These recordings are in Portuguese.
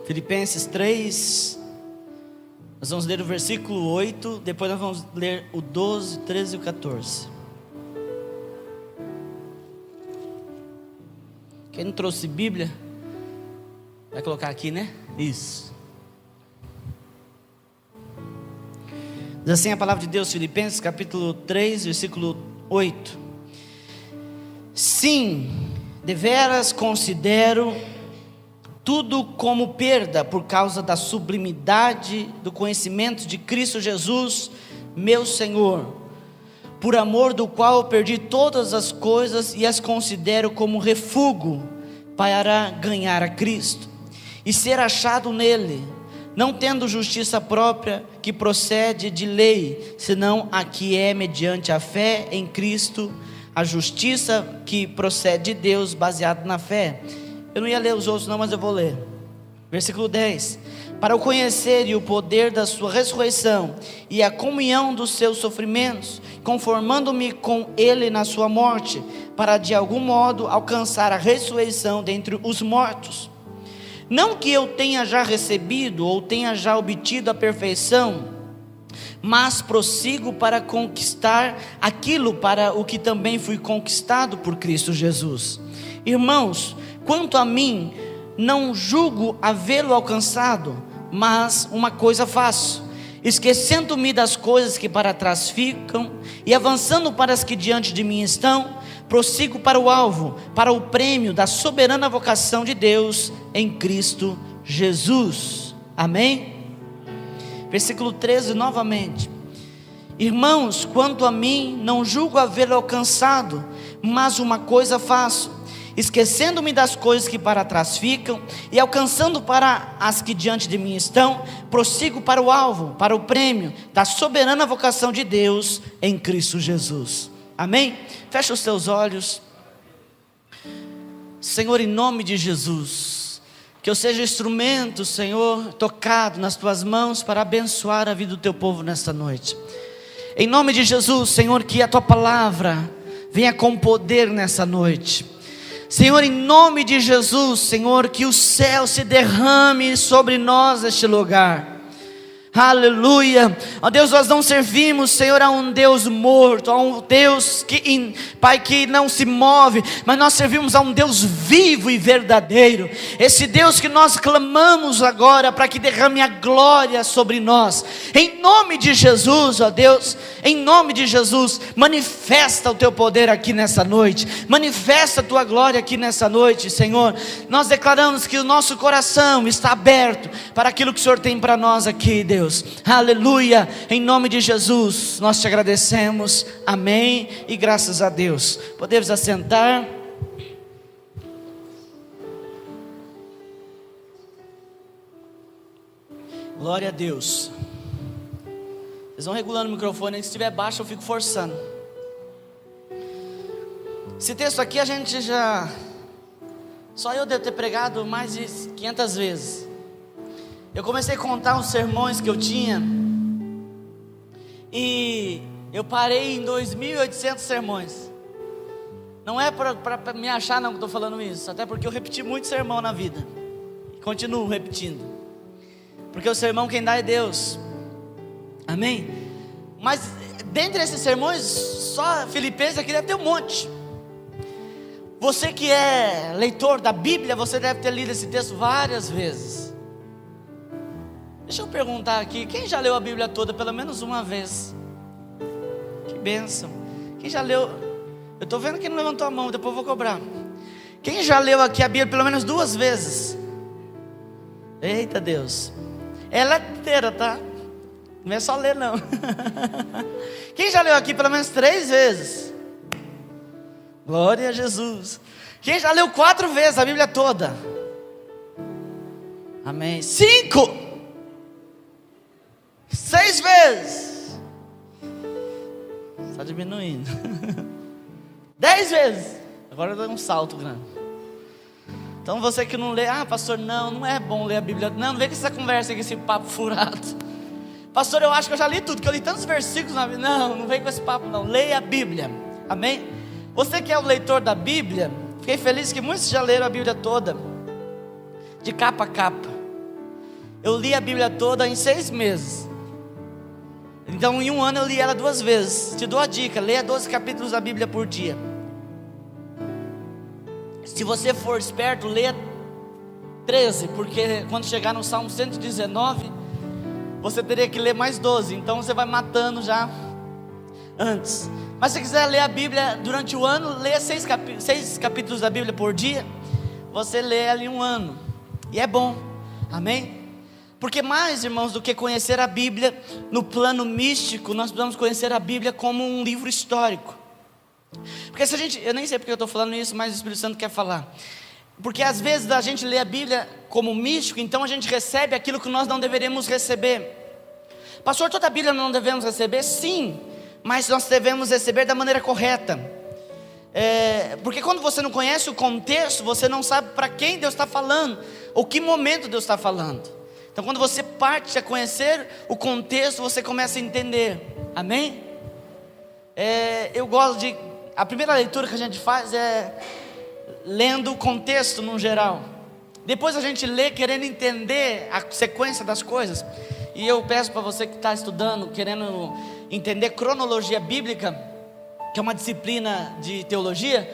Filipenses 3, nós vamos ler o versículo 8, depois nós vamos ler o 12, 13 e o 14. Quem não trouxe Bíblia, vai colocar aqui, né? Isso. Diz assim a palavra de Deus, Filipenses capítulo 3, versículo 8. Sim, deveras considero tudo como perda por causa da sublimidade do conhecimento de Cristo Jesus, meu Senhor, por amor do qual eu perdi todas as coisas e as considero como refúgio para ganhar a Cristo e ser achado nele, não tendo justiça própria que procede de lei, senão a que é mediante a fé em Cristo, a justiça que procede de Deus baseada na fé. Eu não ia ler os outros não, mas eu vou ler. Versículo 10. Para o conhecer e o poder da sua ressurreição e a comunhão dos seus sofrimentos, conformando-me com ele na sua morte, para de algum modo alcançar a ressurreição dentre os mortos. Não que eu tenha já recebido ou tenha já obtido a perfeição, mas prossigo para conquistar aquilo para o que também fui conquistado por Cristo Jesus. Irmãos, quanto a mim, não julgo havê-lo alcançado, mas uma coisa faço, esquecendo-me das coisas que para trás ficam e avançando para as que diante de mim estão, prossigo para o alvo, para o prêmio da soberana vocação de Deus em Cristo Jesus. Amém? Versículo 13 novamente. Irmãos, quanto a mim, não julgo havê-lo alcançado, mas uma coisa faço, esquecendo-me das coisas que para trás ficam e alcançando para as que diante de mim estão, prossigo para o alvo, para o prêmio da soberana vocação de Deus em Cristo Jesus. Amém? Fecha os teus olhos. Senhor, em nome de Jesus, que eu seja instrumento, Senhor, tocado nas tuas mãos para abençoar a vida do teu povo nesta noite. Em nome de Jesus, Senhor, que a tua palavra venha com poder nessa noite. Senhor, em nome de Jesus, Senhor, que o céu se derrame sobre nós neste lugar. Aleluia. Ó Deus, nós não servimos, Senhor, a um Deus morto, a um Deus que, Pai, que não se move, mas nós servimos a um Deus vivo e verdadeiro. Esse Deus que nós clamamos agora para que derrame a glória sobre nós. Em nome de Jesus, ó Deus, em nome de Jesus, manifesta o teu poder aqui nessa noite. Manifesta a tua glória aqui nessa noite, Senhor. Nós declaramos que o nosso coração está aberto para aquilo que o Senhor tem para nós aqui, Deus. Aleluia, em nome de Jesus, nós te agradecemos, amém, e graças a Deus. Podemos assentar. Glória a Deus. Vocês vão regulando o microfone, se estiver baixo eu fico forçando. Esse texto aqui a gente já, só eu devo ter pregado mais de 500 vezes. Eu comecei a contar os sermões que eu tinha e eu parei em 2.800 sermões. Não é para me achar não que estou falando isso, até porque eu repeti muito sermão na vida e continuo repetindo, porque o sermão quem dá é Deus. Amém? Mas dentre esses sermões, só Filipenses aqui deve ter um monte. Você que é leitor da Bíblia, você deve ter lido esse texto várias vezes. Deixa eu perguntar aqui, quem já leu a Bíblia toda pelo menos uma vez? Que bênção. Quem já leu? Eu estou vendo que não levantou a mão, depois eu vou cobrar. Quem já leu aqui a Bíblia pelo menos 2 vezes? Eita Deus. Ela é inteira, tá? Não é só ler não. Quem já leu aqui pelo menos 3 vezes? Glória a Jesus. Quem já leu 4 vezes a Bíblia toda? Amém. 5. 6 vezes. Está diminuindo. 10 vezes. Agora eu dou um salto grande. Então você que não lê, pastor, não é bom ler a Bíblia. Não vem com essa conversa, com esse papo furado. Pastor, eu acho que eu já li tudo, que eu li tantos versículos na Bíblia. Não vem com esse papo não. Leia a Bíblia. Amém? Você que é o leitor da Bíblia, fiquei feliz que muitos já leram a Bíblia toda, de capa a capa. Eu li a Bíblia toda em 6 meses. Então em um ano eu li ela 2 vezes. Te dou a dica, leia 12 capítulos da Bíblia por dia. Se você for esperto, leia 13, porque quando chegar no Salmo 119, você teria que ler mais 12. Então você vai matando já antes. Mas se quiser ler a Bíblia durante o ano, leia 6 capítulos da Bíblia por dia. Você lê ali um ano, e é bom, amém? Porque mais, irmãos, do que conhecer a Bíblia no plano místico, nós precisamos conhecer a Bíblia como um livro histórico. Porque se a gente, eu nem sei porque eu estou falando isso, mas o Espírito Santo quer falar. Porque às vezes a gente lê a Bíblia como místico, então a gente recebe aquilo que nós não deveríamos receber. Pastor, toda a Bíblia não devemos receber? Sim, mas nós devemos receber da maneira correta. Porque quando você não conhece o contexto, você não sabe para quem Deus está falando, ou que momento Deus está falando. Então quando você parte a conhecer o contexto, você começa a entender, amém? Eu gosto de, a primeira leitura que a gente faz é lendo o contexto no geral. Depois a gente lê querendo entender a sequência das coisas. E eu peço para você que está estudando, querendo entender cronologia bíblica, que é uma disciplina de teologia,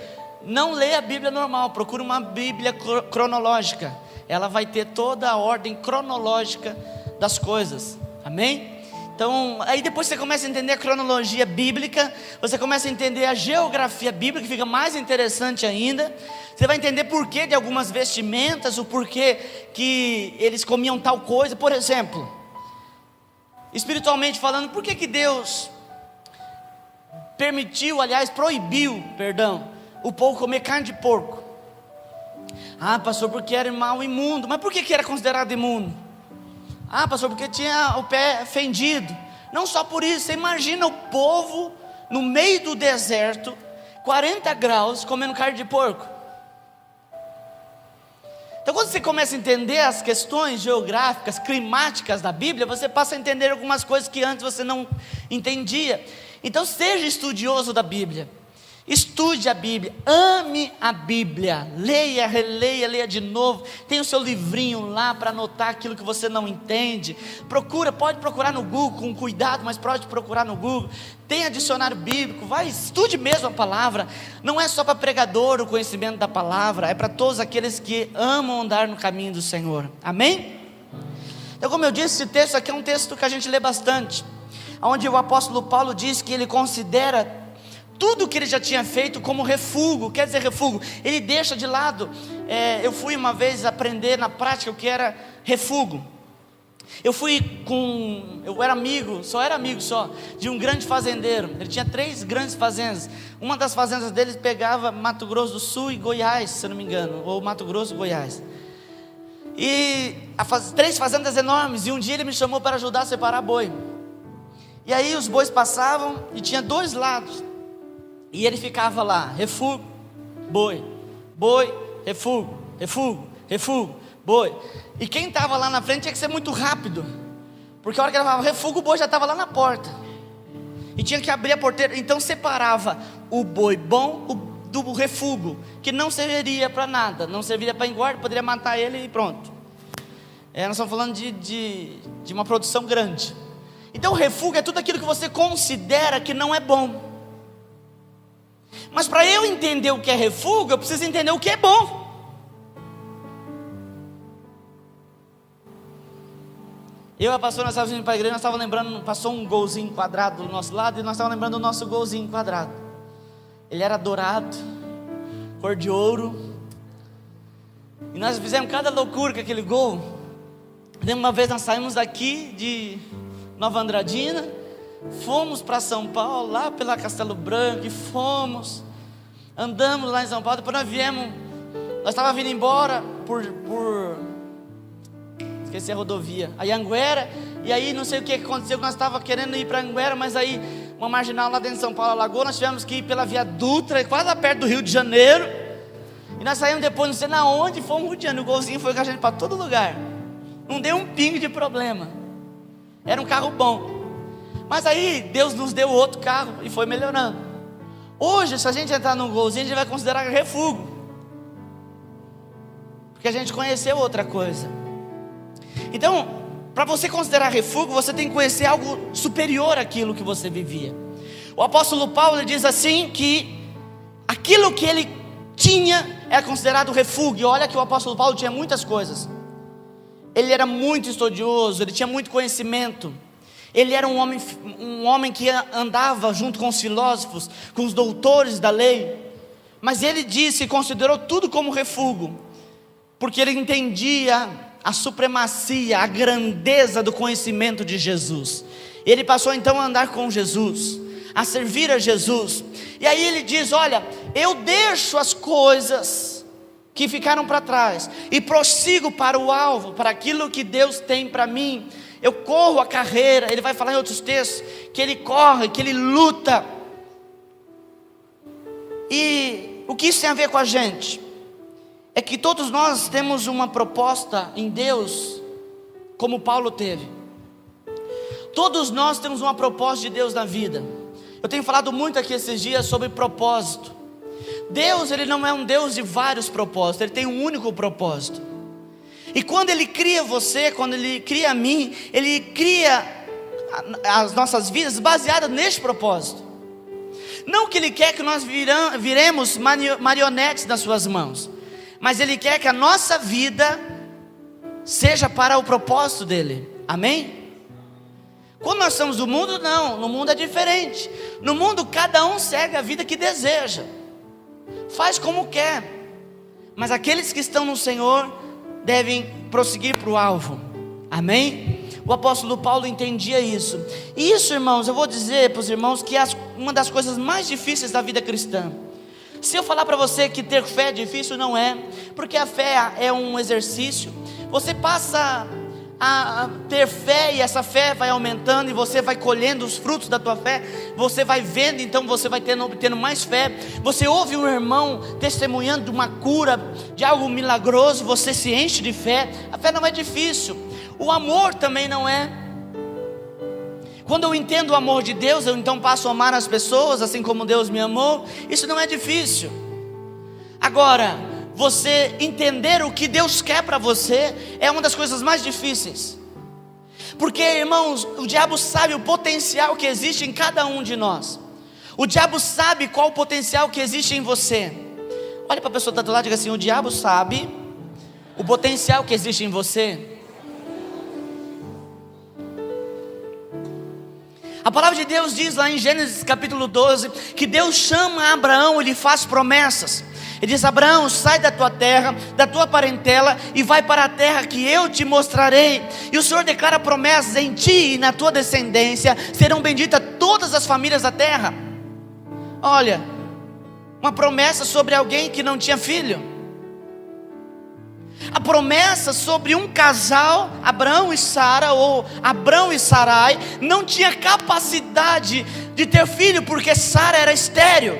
não leia a Bíblia normal, procure uma Bíblia cronológica. Ela vai ter toda a ordem cronológica das coisas, amém? Então, aí depois você começa a entender a cronologia bíblica, você começa a entender a geografia bíblica, que fica mais interessante ainda. Você vai entender porquê de algumas vestimentas, o porquê que eles comiam tal coisa. Por exemplo, espiritualmente falando, por que Deus proibiu, o povo comer carne de porco? Ah, pastor, porque era mal imundo. Mas por que era considerado imundo? Ah, pastor, porque tinha o pé fendido. Não só por isso, você imagina o povo no meio do deserto, 40 graus, comendo carne de porco. Então quando você começa a entender as questões geográficas, climáticas da Bíblia, você passa a entender algumas coisas que antes você não entendia. Então seja estudioso da Bíblia. Estude a Bíblia, ame a Bíblia, leia, releia, leia de novo. Tem o seu livrinho lá para anotar aquilo que você não entende. Pode procurar no Google com cuidado, mas pode procurar no Google. Tem dicionário bíblico, estude mesmo a palavra. Não é só para pregador o conhecimento da palavra, é para todos aqueles que amam andar no caminho do Senhor, amém? Então, como eu disse, esse texto aqui é um texto que a gente lê bastante, onde o apóstolo Paulo diz que ele considera tudo que ele já tinha feito como refúgio. Quer dizer refúgio, ele deixa de lado. Eu fui uma vez aprender na prática o que era refúgio. Eu era amigo de um grande fazendeiro. Ele tinha 3 grandes fazendas. Uma das fazendas deles pegava Mato Grosso do Sul e Goiás, se eu não me engano, ou Mato Grosso e Goiás. E 3 fazendas enormes. E um dia ele me chamou para ajudar a separar boi. E aí os bois passavam e tinha 2 lados. E ele ficava lá, refúgio, boi, refúgio, boi. E quem estava lá na frente tinha que ser muito rápido, porque a hora que ele falava refúgio, o boi já estava lá na porta. E tinha que abrir a porteira. Então separava o boi bom do refúgio, que não serviria para nada, não serviria para engorda, poderia matar ele e pronto. Nós estamos falando de uma produção grande. Então o refúgio é tudo aquilo que você considera que não é bom. Mas para eu entender o que é refúgio, eu preciso entender o que é bom. Eu e a pastora, nós estávamos indo para a igreja, nós estávamos lembrando, passou um golzinho quadrado do nosso lado, e nós estávamos lembrando do nosso golzinho quadrado. Ele era dourado, cor de ouro, e nós fizemos cada loucura com aquele gol. Uma vez nós saímos daqui de Nova Andradina, fomos para São Paulo, lá pela Castelo Branco, e andamos lá em São Paulo. Depois nós estávamos vindo embora esqueci a rodovia, a Anhanguera. E aí não sei o que aconteceu, nós estávamos querendo ir para Anhanguera, mas aí uma marginal lá dentro de São Paulo, Alagoas, nós tivemos que ir pela Via Dutra, quase lá perto do Rio de Janeiro. E nós saímos depois, não sei na onde, fomos no Rio de Janeiro. O golzinho foi com a gente para todo lugar, não deu um pingo de problema, era um carro bom. Mas aí Deus nos deu outro carro e foi melhorando. Hoje, se a gente entrar num golzinho, a gente vai considerar refúgio, porque a gente conheceu outra coisa. Então Para você considerar refúgio, você tem que conhecer algo superior àquilo que você vivia. O apóstolo Paulo diz assim que aquilo que ele tinha é considerado refúgio. Olha que o apóstolo Paulo tinha muitas coisas. Ele era muito estudioso, ele tinha muito conhecimento. Ele era um homem que andava junto com os filósofos, com os doutores da lei. Mas ele disse e considerou tudo como refúgio, porque ele entendia a supremacia, a grandeza do conhecimento de Jesus. Ele passou então a andar com Jesus, a servir a Jesus. E aí ele diz: olha, eu deixo as coisas que ficaram para trás e prossigo para o alvo, para aquilo que Deus tem para mim. Eu corro a carreira. Ele vai falar em outros textos que ele corre, que ele luta. E o que isso tem a ver com a gente? É que todos nós temos uma proposta em Deus, como Paulo teve. Todos nós temos uma proposta de Deus na vida. Eu tenho falado muito aqui esses dias sobre propósito. Deus, Ele não é um Deus de vários propósitos, Ele tem um único propósito. E quando Ele cria você, quando Ele cria a mim, Ele cria as nossas vidas baseadas neste propósito. Não que Ele quer que nós viremos marionetes nas suas mãos, mas Ele quer que a nossa vida seja para o propósito dEle. Amém? Quando nós estamos no mundo, não. No mundo é diferente. No mundo cada um segue a vida que deseja, faz como quer. Mas aqueles que estão no Senhor devem prosseguir para o alvo. Amém? O apóstolo Paulo entendia isso. E isso, irmãos, eu vou dizer para os irmãos que é uma das coisas mais difíceis da vida cristã. Se eu falar para você que ter fé é difícil, não é. Porque a fé é um exercício. Você passa a ter fé e essa fé vai aumentando e você vai colhendo os frutos da tua fé. Você vai vendo, então você vai obtendo mais fé. Você ouve um irmão testemunhando de uma cura, de algo milagroso, você se enche de fé. A fé não é difícil. O amor também não é. Quando eu entendo o amor de Deus, eu então passo a amar as pessoas assim como Deus me amou. Isso não é difícil. Agora, você entender o que Deus quer para você é uma das coisas mais difíceis. Porque, irmãos, o diabo sabe o potencial que existe em cada um de nós. O diabo sabe qual o potencial que existe em você. Olha para a pessoa que está do lado e diga assim: o diabo sabe o potencial que existe em você. A palavra de Deus diz lá em Gênesis capítulo 12 que Deus chama Abraão e lhe faz promessas. Ele diz: Abraão, sai da tua terra, da tua parentela e vai para a terra que eu te mostrarei. E o Senhor declara promessas: em ti e na tua descendência serão benditas todas as famílias da terra. Olha, uma promessa sobre alguém que não tinha filho. A promessa sobre um casal, Abraão e Sara, ou Abrão e Sarai, não tinha capacidade de ter filho, porque Sara era estéril.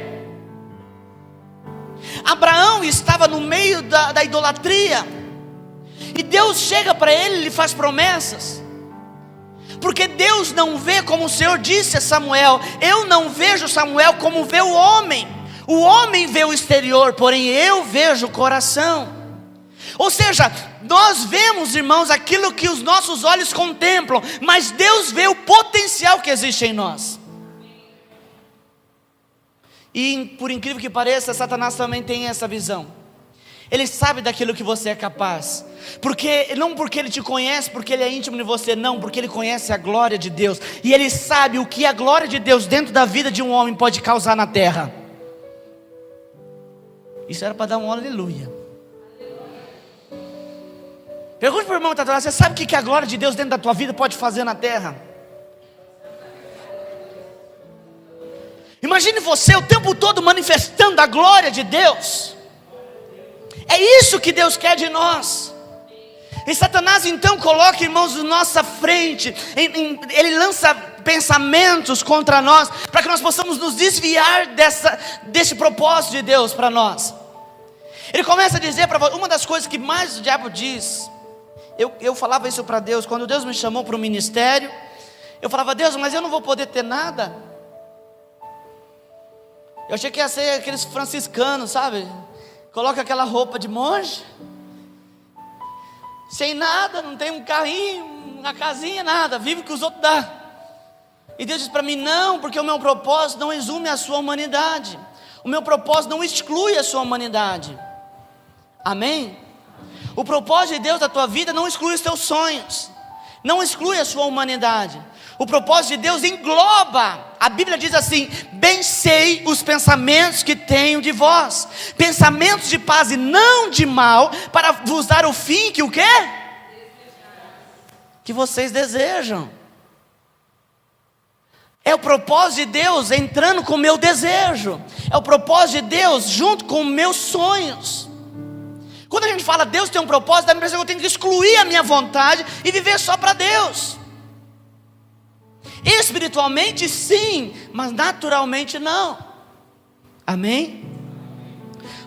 Abraão estava no meio da idolatria, e Deus chega para ele e lhe faz promessas, porque Deus não vê como o Senhor disse a Samuel: eu não vejo Samuel como vê o homem vê o exterior, porém eu vejo o coração. Ou seja, nós vemos, irmãos, aquilo que os nossos olhos contemplam, mas Deus vê o potencial que existe em nós. E por incrível que pareça, Satanás também tem essa visão. Ele sabe daquilo que você é capaz, não porque ele te conhece, porque ele é íntimo de você, não, porque ele conhece a glória de Deus. E ele sabe o que a glória de Deus dentro da vida de um homem pode causar na terra. Isso era para dar um aleluia. Pergunte para o irmão que está atrás: você sabe o que a glória de Deus dentro da tua vida pode fazer na terra? Imagine você o tempo todo manifestando a glória de Deus. É isso que Deus quer de nós. E Satanás então coloca, irmãos, na nossa frente, ele lança pensamentos contra nós, para que nós possamos nos desviar desse propósito de Deus para nós. Ele começa a dizer para você, uma das coisas que mais o diabo diz. Eu falava isso para Deus, quando Deus me chamou para o ministério. Eu falava: Deus, mas eu não vou poder ter nada. Eu achei que ia ser aqueles franciscanos, sabe? Coloca aquela roupa de monge, sem nada, não tem um carrinho, uma casinha, nada, vive o que os outros dão. E Deus diz para mim: não, porque o meu propósito não exume a sua humanidade, o meu propósito não exclui a sua humanidade. Amém? O propósito de Deus da tua vida não exclui os teus sonhos, não exclui a sua humanidade. O propósito de Deus engloba. A Bíblia diz assim: bem sei os pensamentos que tenho de vós, pensamentos de paz e não de mal, para vos dar o fim que o quê? Que vocês desejam. É o propósito de Deus entrando com o meu desejo, é o propósito de Deus junto com os meus sonhos. Quando a gente fala Deus tem um propósito, dá a impressão que eu tenho que excluir a minha vontade e viver só para Deus. Espiritualmente sim, mas naturalmente não. Amém?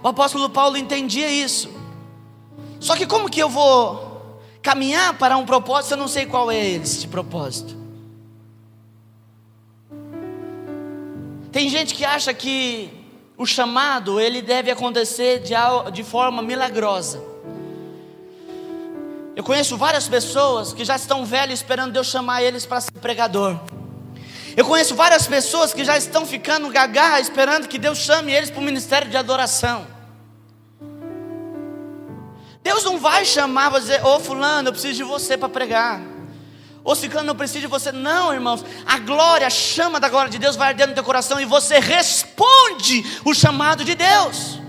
O apóstolo Paulo entendia isso. Só que como que eu vou caminhar para um propósito se eu não sei qual é esse propósito? Tem gente que acha que o chamado ele deve acontecer de forma milagrosa. Eu conheço várias pessoas que já estão velhas esperando Deus chamar eles para ser pregador. Eu conheço várias pessoas que já estão ficando gaga esperando que Deus chame eles para o ministério de adoração. Deus não vai chamar, vai dizer: ô fulano, eu preciso de você para pregar. Ô ciclano, eu preciso de você. Não, irmãos, a glória, a chama da glória de Deus vai arder no teu coração e você responde o chamado de Deus.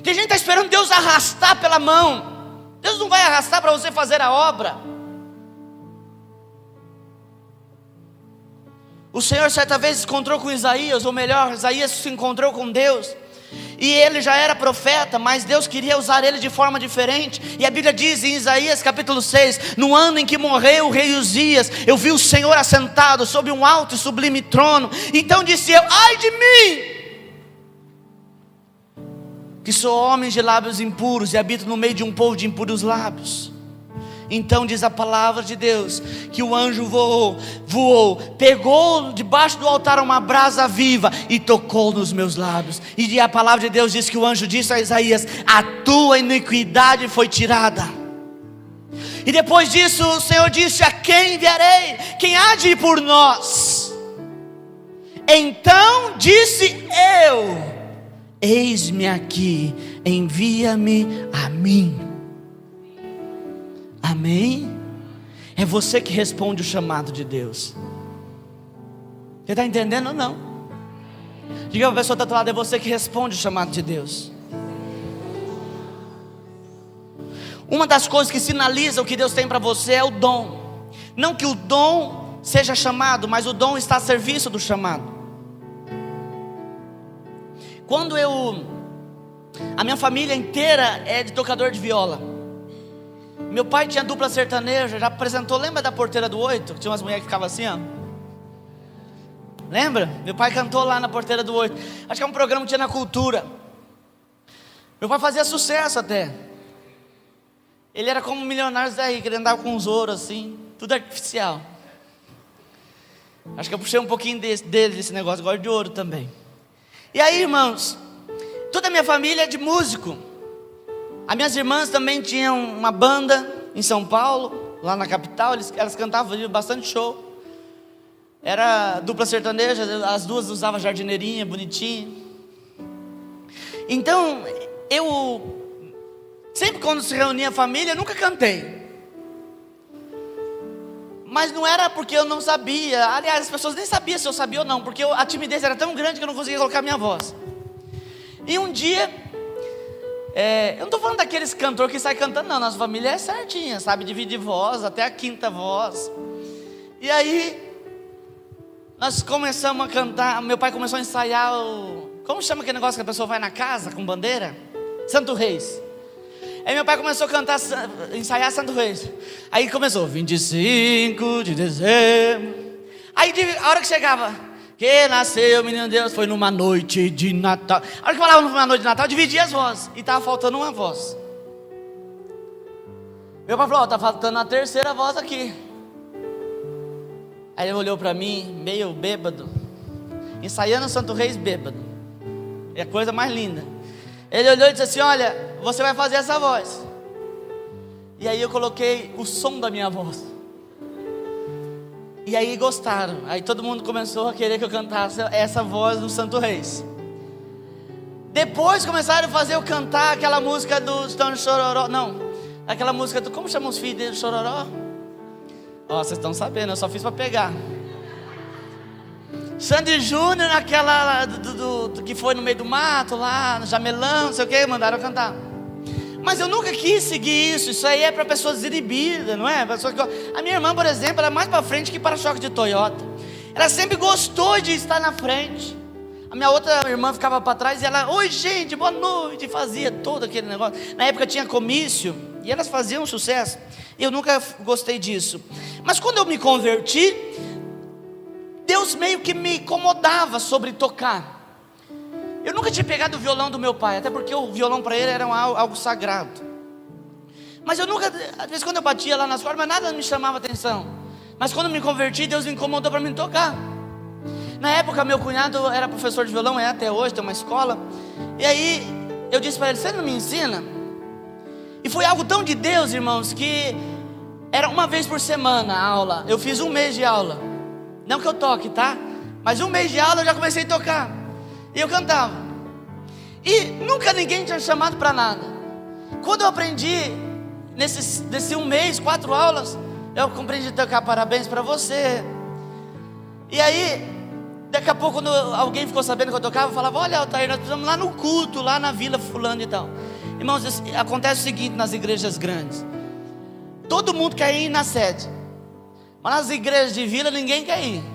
Tem gente que está esperando Deus arrastar pela mão. Deus não vai arrastar para você fazer a obra. O Senhor certa vez se encontrou com Isaías, ou melhor, Isaías se encontrou com Deus. E ele já era profeta, mas Deus queria usar ele de forma diferente. E a Bíblia diz em Isaías capítulo 6: no ano em que morreu o rei Uzias, eu vi o Senhor assentado sobre um alto e sublime trono. Então disse eu: ai de mim, que sou homem de lábios impuros e habito no meio de um povo de impuros lábios. Então diz a palavra de Deus que o anjo voou, pegou debaixo do altar uma brasa viva e tocou nos meus lábios. E a palavra de Deus diz que o anjo disse a Isaías: a tua iniquidade foi tirada. E depois disso o Senhor disse: a quem enviarei? Quem há de ir por nós? Então disse eu: eis-me aqui, envia-me a mim. Amém? É você que responde o chamado de Deus. Você está entendendo ou não? Diga para a pessoa que está do lado: é você que responde o chamado de Deus. Uma das coisas que sinaliza o que Deus tem para você é o dom. Não que o dom seja chamado, mas o dom está a serviço do chamado. Quando a minha família inteira é de tocador de viola. Meu pai tinha dupla sertaneja, já apresentou, lembra da Porteira do 8? Tinha umas mulheres que ficavam assim, ó. Lembra? Meu pai cantou lá na Porteira do 8. Acho que é um programa que tinha na Cultura. Meu pai fazia sucesso até. Ele era como Milionários da Rica, ele andava com uns ouros assim, tudo artificial. Acho que eu puxei um pouquinho dele, desse negócio, gosto de ouro também. E aí, irmãos, toda a minha família é de músico. As minhas irmãs também tinham uma banda em São Paulo, lá na capital. Elas cantavam, faziam bastante show. Era dupla sertaneja, as duas usavam jardineirinha, bonitinha. Então, sempre quando se reunia a família, eu nunca cantei. Mas não era porque eu não sabia. Aliás, as pessoas nem sabiam se eu sabia ou não, porque a timidez era tão grande que eu não conseguia colocar minha voz. E um dia, eu não estou falando daqueles cantores que saem cantando, não. Nossa família é certinha, sabe dividir voz, até a quinta voz. E aí, nós começamos a cantar. Meu pai começou a ensaiar como chama aquele negócio que a pessoa vai na casa com bandeira? Santo Reis. Aí meu pai começou a cantar, ensaiar Santo Reis. Aí começou, 25 de dezembro. Aí a hora que chegava, que nasceu o menino Deus, foi numa noite de Natal. A hora que falava numa noite de Natal, dividia as vozes. E estava faltando uma voz. Meu pai falou, está faltando a terceira voz aqui. Aí ele olhou para mim, meio bêbado, ensaiando Santo Reis bêbado. É a coisa mais linda. Ele olhou e disse assim, olha, você vai fazer essa voz. E aí eu coloquei o som da minha voz. E aí gostaram. Aí todo mundo começou a querer que eu cantasse essa voz do Santo Reis. Depois começaram a fazer eu cantar aquela música do Stone Chororó. Não, aquela música do... Como chama os filhos dele? Chororó? Ó, vocês estão sabendo, eu só fiz para pegar. Sandy Júnior, aquela do que foi no meio do mato lá, no Jamelão, não sei o que, mandaram eu cantar. Mas eu nunca quis seguir isso. Isso aí é para pessoas inibidas, não é? A minha irmã, por exemplo, ela é mais para frente que para-choque de Toyota. Ela sempre gostou de estar na frente. A minha outra irmã ficava para trás e ela, oi gente, boa noite, fazia todo aquele negócio. Na época tinha comício e elas faziam sucesso. Eu nunca gostei disso. Mas quando eu me converti, Deus meio que me incomodava sobre tocar. Eu nunca tinha pegado o violão do meu pai, até porque o violão para ele era algo sagrado. Mas eu nunca, às vezes quando eu batia lá nas cordas, nada me chamava atenção. Mas quando eu me converti, Deus me incomodou para me tocar. Na época meu cunhado era professor de violão, é até hoje, tem uma escola. E aí eu disse para ele, você não me ensina? E foi algo tão de Deus, irmãos, que era uma vez por semana a aula. Eu fiz um mês de aula. Não que eu toque, tá? Mas um mês de aula eu já comecei a tocar. E eu cantava. E nunca ninguém tinha chamado para nada. Quando eu aprendi, nesse um mês, 4 aulas, eu compreendi tocar Parabéns para Você. E aí, daqui a pouco, quando alguém ficou sabendo que eu tocava, eu falava, olha, Altair, nós precisamos lá no culto, lá na Vila Fulano e tal. Irmãos, acontece o seguinte nas igrejas grandes. Todo mundo quer ir na sede. Mas nas igrejas de vila ninguém quer ir.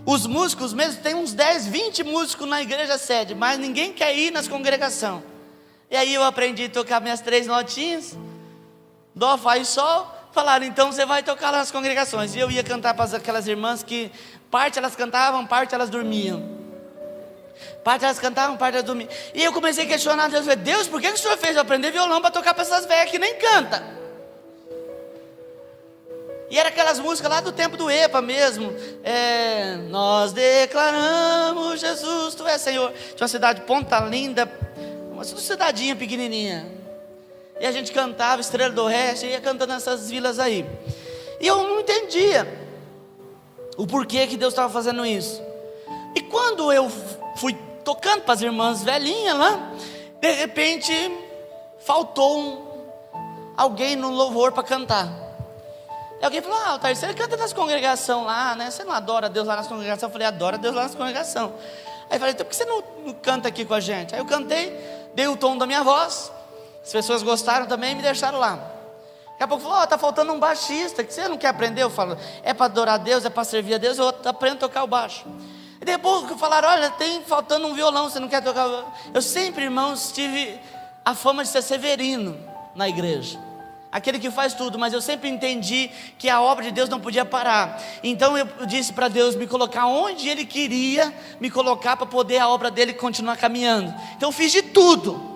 Os músicos mesmo, tem uns 10, 20 músicos na igreja sede, mas ninguém quer ir nas congregações. E aí eu aprendi a tocar minhas 3 notinhas, Dó, Fá e Sol. Falaram, então você vai tocar lá nas congregações. E eu ia cantar para aquelas irmãs que parte elas cantavam, parte elas dormiam. Parte elas cantavam, parte elas dormiam. E eu comecei a questionar Deus. Falei, Deus, por que o Senhor fez eu aprender violão para tocar para essas velhas que nem cantam? E era aquelas músicas lá do tempo do EPA mesmo. Nós declaramos Jesus, Tu és Senhor. Tinha uma cidade Ponta Linda, uma cidadinha pequenininha. E a gente cantava Estrela do Oeste, ia cantando nessas vilas aí. E eu não entendia o porquê que Deus estava fazendo isso. E quando eu fui tocando para as irmãs velhinhas lá, de repente faltou alguém no louvor para cantar. E alguém falou, Altair, você canta nas congregações lá, né? Você não adora Deus lá nas congregações? Eu falei, adoro Deus lá nas congregações. Aí eu falei, então por que você não canta aqui com a gente? Aí eu cantei, dei o tom da minha voz. As pessoas gostaram também e me deixaram lá. Daqui a pouco falou, está faltando um baixista, que você não quer aprender? Eu falo, é para adorar a Deus, é para servir a Deus, eu aprendo a tocar o baixo. E depois falaram, olha, tem faltando um violão, você não quer tocar? Eu sempre, irmãos, tive a fama de ser severino na igreja. Aquele que faz tudo, mas eu sempre entendi que a obra de Deus não podia parar. Então eu disse para Deus me colocar onde Ele queria me colocar, para poder a obra dele continuar caminhando. Então eu fiz de tudo.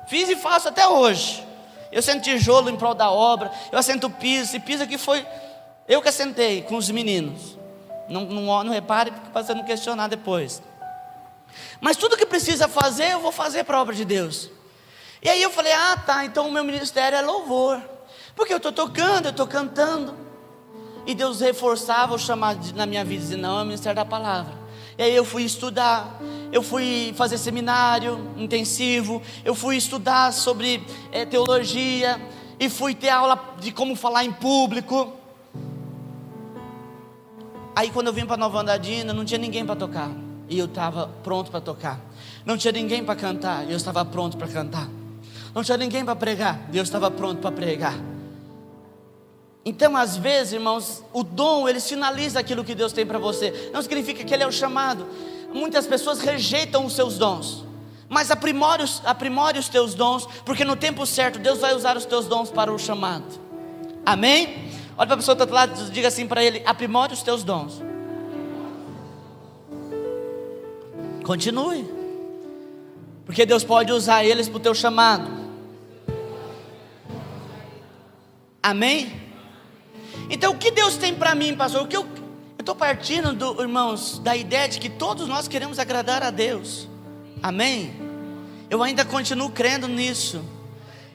Fiz e faço até hoje. Eu sento tijolo em prol da obra, eu assento piso, e piso aqui foi eu que assentei com os meninos. Não repare, para você não questionar depois. Mas tudo que precisa fazer, eu vou fazer para a obra de Deus. E aí eu falei, tá, então o meu ministério é louvor. Porque eu estou tocando, eu estou cantando. E Deus reforçava o chamado na minha vida, dizendo, não, é o ministério da palavra. E aí eu fui estudar, eu fui fazer seminário intensivo, eu fui estudar sobre teologia, e fui ter aula de como falar em público. Aí quando eu vim para Nova Andradina, não tinha ninguém para tocar, e eu estava pronto para tocar. Não tinha ninguém para cantar, e eu estava pronto para cantar. Não tinha ninguém para pregar, e eu estava pronto para pregar. Então às vezes, irmãos, o dom, ele sinaliza aquilo que Deus tem para você. Não significa que ele é o chamado. Muitas pessoas rejeitam os seus dons, mas aprimore os teus dons, porque no tempo certo Deus vai usar os teus dons para o chamado. Amém? Olha para a pessoa do outro lado, diga assim para ele, aprimore os teus dons. Continue, porque Deus pode usar eles para o teu chamado. Amém? Então o que Deus tem para mim, pastor? Eu estou partindo, irmãos, da ideia de que todos nós queremos agradar a Deus. Amém? Eu ainda continuo crendo nisso.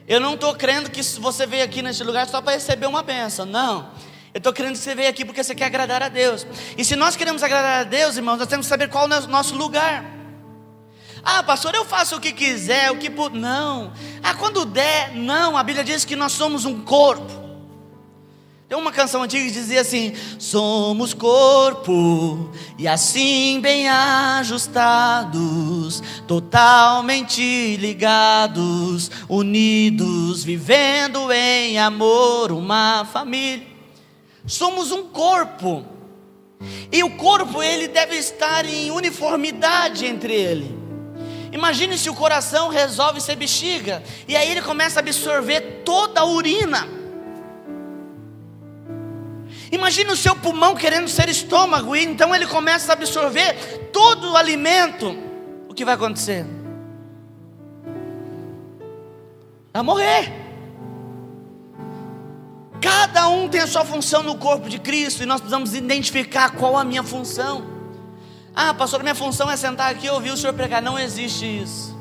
Eu não estou crendo que você veio aqui neste lugar só para receber uma bênção, não. Eu estou crendo que você veio aqui porque você quer agradar a Deus. E se nós queremos agradar a Deus, irmãos, nós temos que saber qual é o nosso lugar. Ah, pastor, eu faço o que quiser, não. Ah, quando der, não. A Bíblia diz que nós somos um corpo. Tem uma canção antiga que dizia assim: somos corpo, e assim bem ajustados, totalmente ligados, unidos, vivendo em amor, uma família. Somos um corpo, e o corpo ele deve estar em uniformidade entre ele. Imagine se o coração resolve ser bexiga, e aí ele começa a absorver toda a urina. Imagine o seu pulmão querendo ser estômago, e então ele começa a absorver todo o alimento. O que vai acontecer? Vai morrer. Cada um tem a sua função no corpo de Cristo, e nós precisamos identificar qual a minha função. Ah, pastor, minha função é sentar aqui e ouvir o senhor pregar. Não existe isso.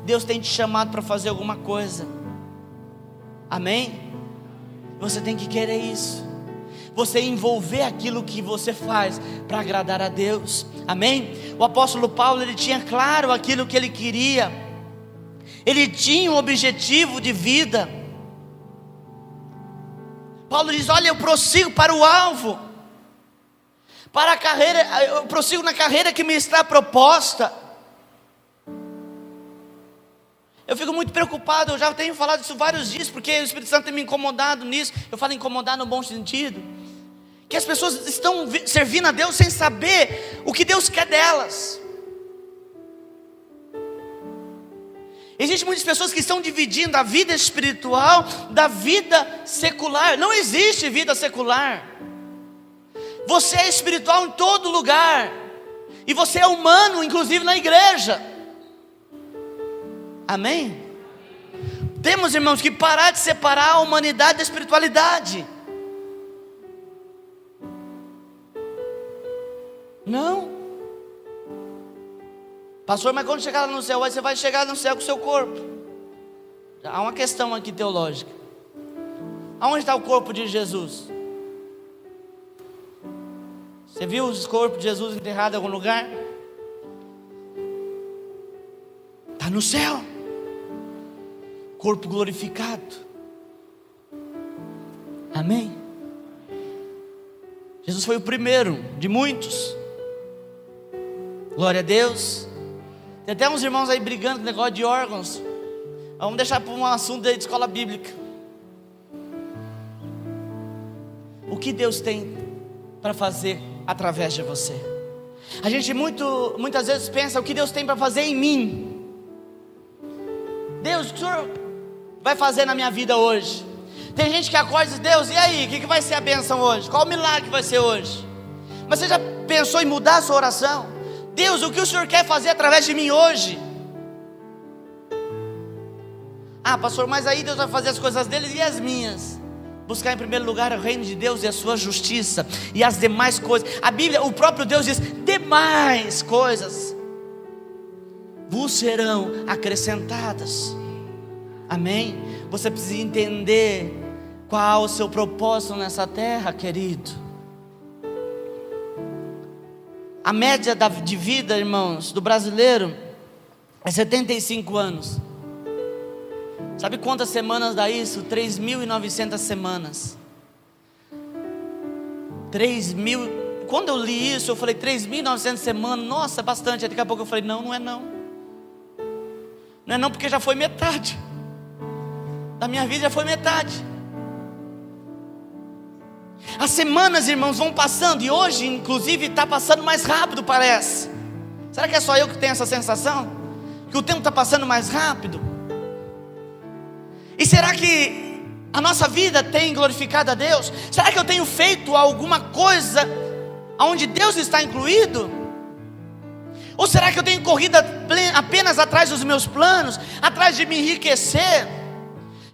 Deus tem te chamado para fazer alguma coisa. Amém? Você tem que querer isso. Você envolver aquilo que você faz para agradar a Deus. Amém? O apóstolo Paulo, ele tinha claro aquilo que ele queria. Ele tinha um objetivo de vida. Paulo diz: olha, eu prossigo para o alvo, para a carreira, eu prossigo na carreira que me está proposta. Eu fico muito preocupado, eu já tenho falado isso vários dias, porque o Espírito Santo tem me incomodado nisso. Eu falo incomodar no bom sentido, que as pessoas estão servindo a Deus sem saber o que Deus quer delas. Existem muitas pessoas que estão dividindo a vida espiritual da vida secular. Não existe vida secular. Você é espiritual em todo lugar, e você é humano, inclusive na igreja. Amém? Temos, irmãos, que parar de separar a humanidade da espiritualidade. Não. Pastor, mas quando chegar lá no céu, você vai chegar no céu com o seu corpo. Há uma questão aqui teológica. Aonde está o corpo de Jesus? Você viu o corpo de Jesus enterrado em algum lugar? Está no céu. Corpo glorificado. Amém? Jesus foi o primeiro de muitos. Glória a Deus. Tem até uns irmãos aí brigando com negócio de órgãos. Vamos deixar para um assunto aí de escola bíblica. O que Deus tem para fazer através de você? A gente muitas vezes pensa: o que Deus tem para fazer em mim? Deus, o que o Senhor vai fazer na minha vida hoje? Tem gente que acorda e diz: Deus, e aí, o que vai ser a bênção hoje? Qual o milagre vai ser hoje? Mas você já pensou em mudar a sua oração? Deus, o que o Senhor quer fazer através de mim hoje? Ah, pastor, mas aí Deus vai fazer as coisas dele e as minhas. Buscar em primeiro lugar o reino de Deus e a sua justiça, e as demais coisas. A Bíblia, o próprio Deus diz: demais coisas vos serão acrescentadas. Amém? Você precisa entender qual o seu propósito nessa terra, querido. A média de vida, irmãos, do brasileiro é 75 anos. Sabe quantas semanas dá isso? 3.900 semanas. 3.000. Quando eu li isso, eu falei 3.900 semanas. Nossa, é bastante. Daqui a pouco eu falei: não, não é não. Não é não, porque já foi metade. Da minha vida já foi metade. As semanas, irmãos, vão passando, e hoje, inclusive, está passando mais rápido, parece. Será que é só eu que tenho essa sensação? Que o tempo está passando mais rápido? E será que a nossa vida tem glorificado a Deus? Será que eu tenho feito alguma coisa onde Deus está incluído? Ou será que eu tenho corrido apenas atrás dos meus planos, atrás de me enriquecer?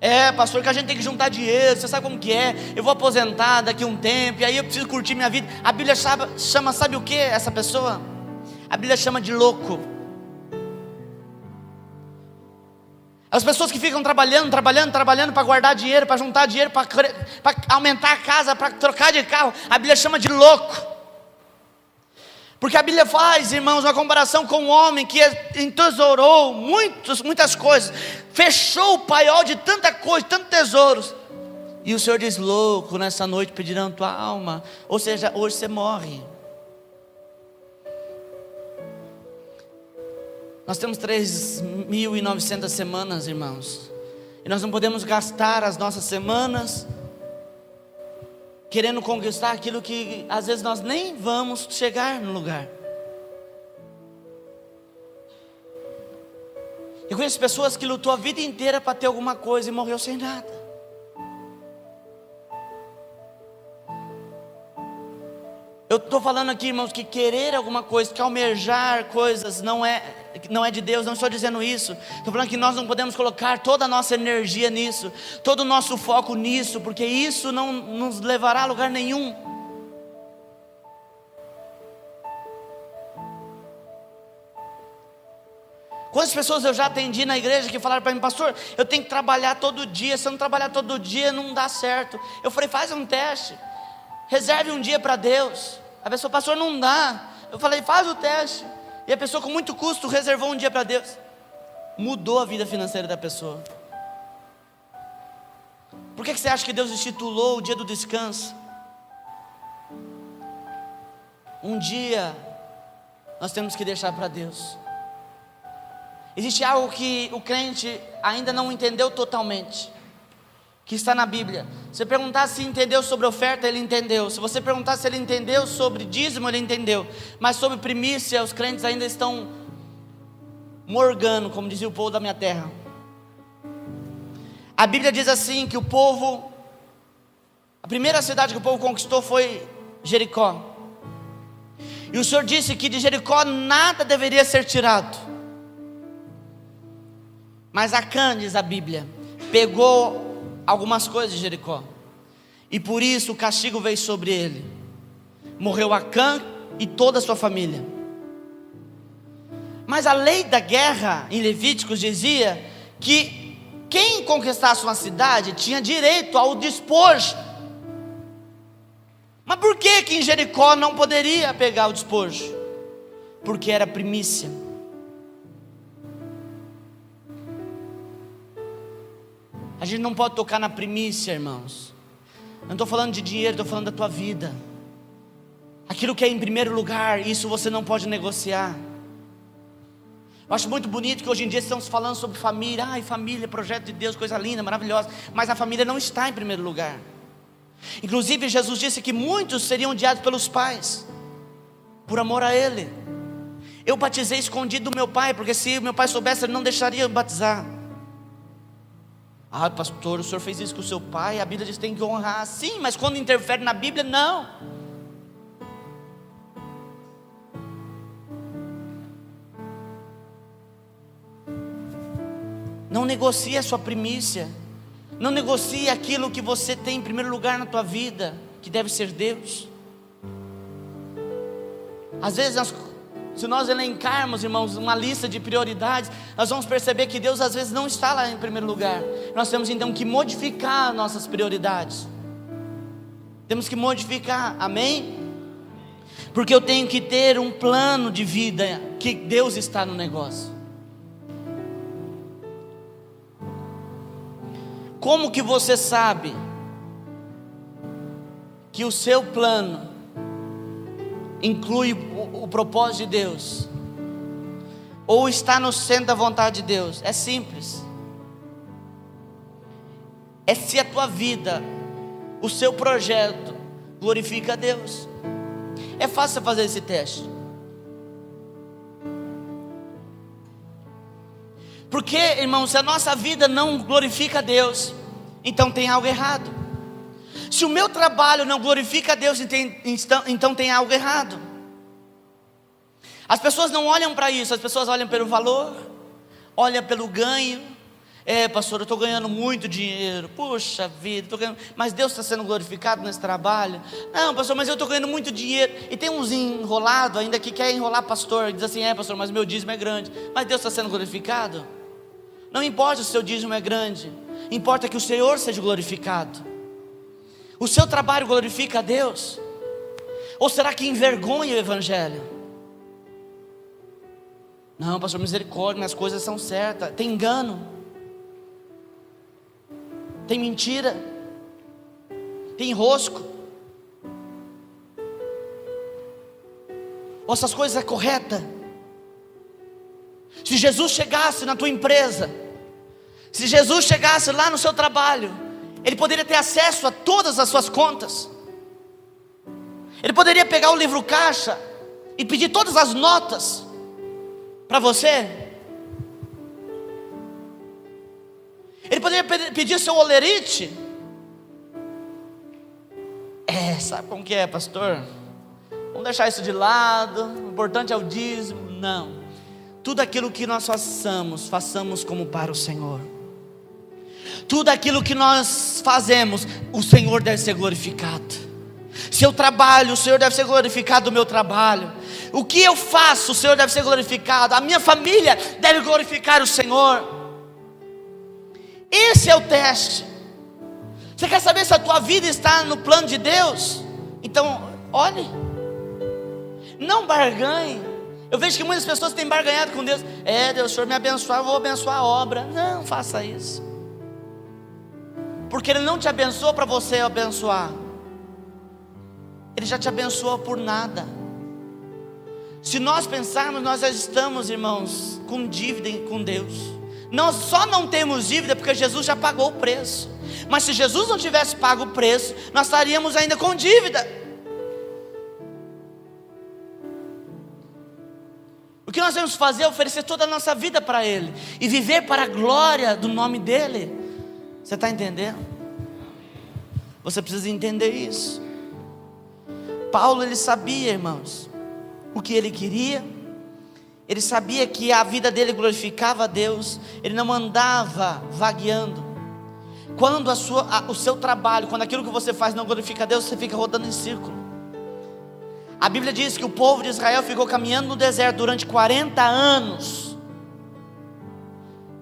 É, pastor, que a gente tem que juntar dinheiro, você sabe como que é? Eu vou aposentar daqui a um tempo, e aí eu preciso curtir minha vida. A Bíblia chama, sabe o que essa pessoa? A Bíblia chama de louco. As pessoas que ficam trabalhando para guardar dinheiro, para juntar dinheiro, para aumentar a casa, para trocar de carro, a Bíblia chama de louco. Porque a Bíblia faz, irmãos, uma comparação com um homem que entesourou muitas coisas, fechou o paiol de tanta coisa, tantos tesouros. E o Senhor diz: louco, nessa noite pedirão tua alma. Ou seja, hoje você morre. Nós temos 3.900 semanas, irmãos, e nós não podemos gastar as nossas semanas querendo conquistar aquilo que às vezes nós nem vamos chegar no lugar. Eu conheço pessoas que lutou a vida inteira para ter alguma coisa e morreu sem nada. Eu estou falando aqui, irmãos, que querer alguma coisa, que almejar coisas não é de Deus. Não estou dizendo isso. Estou falando que nós não podemos colocar toda a nossa energia nisso, todo o nosso foco nisso, porque isso não nos levará a lugar nenhum. Quantas pessoas eu já atendi na igreja que falaram para mim: pastor, eu tenho que trabalhar todo dia, se eu não trabalhar todo dia não dá certo. Eu falei: faz um teste, reserve um dia para Deus. A pessoa: pastor, não dá. Eu falei: faz o teste. E a pessoa, com muito custo, reservou um dia para Deus. Mudou a vida financeira da pessoa. Por que você acha que Deus instituiu o dia do descanso? Um dia nós temos que deixar para Deus. Existe algo que o crente ainda não entendeu totalmente, que está na Bíblia. Se você perguntar se entendeu sobre oferta, ele entendeu. Se você perguntar se ele entendeu sobre dízimo, ele entendeu. Mas sobre primícia, os crentes ainda estão morgando, como dizia o povo da minha terra. A Bíblia diz assim, que o povo, a primeira cidade que o povo conquistou foi Jericó. E o Senhor disse que de Jericó nada deveria ser tirado. Mas Acã, diz a Bíblia, pegou algumas coisas de Jericó, e por isso o castigo veio sobre ele. Morreu Acã e toda a sua família. Mas a lei da guerra em Levíticos dizia que quem conquistasse uma cidade tinha direito ao despojo. Mas por que em Jericó não poderia pegar o despojo? Porque era primícia. A gente não pode tocar na primícia, irmãos. Não estou falando de dinheiro, estou falando da tua vida. Aquilo que é em primeiro lugar, isso você não pode negociar. Eu acho muito bonito que hoje em dia estamos falando sobre família. Ai, família, projeto de Deus, coisa linda, maravilhosa. Mas a família não está em primeiro lugar. Inclusive Jesus disse que muitos seriam odiados pelos pais, por amor a Ele. Eu batizei escondido do meu pai, porque se meu pai soubesse, ele não deixaria eu batizar. Ah, pastor, o senhor fez isso com o seu pai, a Bíblia diz que tem que honrar. Sim, mas quando interfere na Bíblia, não. Não negocie a sua primícia. Não negocie aquilo que você tem em primeiro lugar na tua vida, que deve ser Deus. Às vezes se nós elencarmos, irmãos, uma lista de prioridades, nós vamos perceber que Deus às vezes não está lá em primeiro lugar. Nós temos então que modificar nossas prioridades. Temos que modificar, amém? Porque eu tenho que ter um plano de vida, que Deus está no negócio. Como que você sabe que o seu plano inclui o propósito de Deus, ou está no centro da vontade de Deus? É simples. É se a tua vida, o seu projeto glorifica a Deus. É fácil fazer esse teste. Porque, irmão, se a nossa vida não glorifica a Deus, então tem algo errado. Se o meu trabalho não glorifica a Deus, então tem algo errado. As pessoas não olham para isso, as pessoas olham pelo valor, olham pelo ganho. Pastor, eu estou ganhando muito dinheiro, puxa vida, estou ganhando, mas Deus está sendo glorificado nesse trabalho? Não, pastor, mas eu estou ganhando muito dinheiro. E tem uns enrolados ainda que quer enrolar pastor, diz assim: pastor, mas meu dízimo é grande, mas Deus está sendo glorificado? Não importa se o seu dízimo é grande, importa que o Senhor seja glorificado. O seu trabalho glorifica a Deus? Ou será que envergonha o Evangelho? Não, pastor, misericórdia, minhas coisas são certas. Tem engano, tem mentira, tem enrosco. Ou essas coisas é correta? Se Jesus chegasse na tua empresa, se Jesus chegasse lá no seu trabalho, Ele poderia ter acesso a todas as suas contas. Ele poderia pegar o livro caixa e pedir todas as notas para você. Ele poderia pedir seu olerite. Sabe como que é, pastor? Vamos deixar isso de lado, o importante é o dízimo. Não, tudo aquilo que nós façamos como para o Senhor. Tudo aquilo que nós fazemos, o Senhor deve ser glorificado. Se eu trabalho, o Senhor deve ser glorificado do meu trabalho. O que eu faço, o Senhor deve ser glorificado. A minha família deve glorificar o Senhor. Esse é o teste. Você quer saber se a tua vida está no plano de Deus? Então, olhe. Não barganhe. Eu vejo que muitas pessoas têm barganhado com Deus. Deus, o Senhor me abençoar, eu vou abençoar a obra. Não faça isso, porque Ele não te abençoou para você abençoar. Ele já te abençoou por nada. Se nós pensarmos, nós já estamos, irmãos, com dívida com Deus. Nós só não temos dívida porque Jesus já pagou o preço. Mas se Jesus não tivesse pago o preço, nós estaríamos ainda com dívida. O que nós temos que fazer é oferecer toda a nossa vida para Ele e viver para a glória do nome dEle. Você está entendendo? Você precisa entender isso. Paulo, ele sabia, irmãos, o que ele queria. Ele sabia que a vida dele glorificava a Deus. Ele não andava vagueando. Quando o seu trabalho, quando aquilo que você faz não glorifica a Deus, você fica rodando em círculo. A Bíblia diz que o povo de Israel ficou caminhando no deserto durante 40 anos.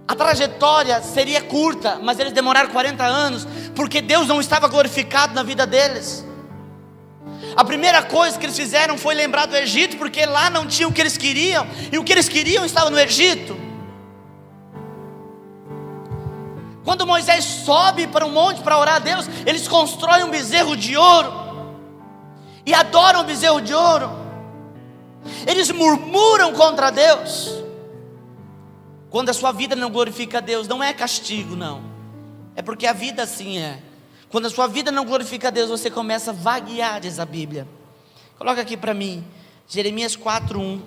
A trajetória seria curta, mas eles demoraram 40 anos, porque Deus não estava glorificado na vida deles. A primeira coisa que eles fizeram foi lembrar do Egito, porque lá não tinha o que eles queriam, e o que eles queriam estava no Egito. Quando Moisés sobe para um monte para orar a Deus, eles constroem um bezerro de ouro e adoram o bezerro de ouro. Eles murmuram contra Deus. Quando a sua vida não glorifica a Deus, não é castigo, não, é porque a vida assim é. Quando a sua vida não glorifica a Deus, você começa a vaguear, diz a Bíblia. Coloca aqui para mim, Jeremias 4:1.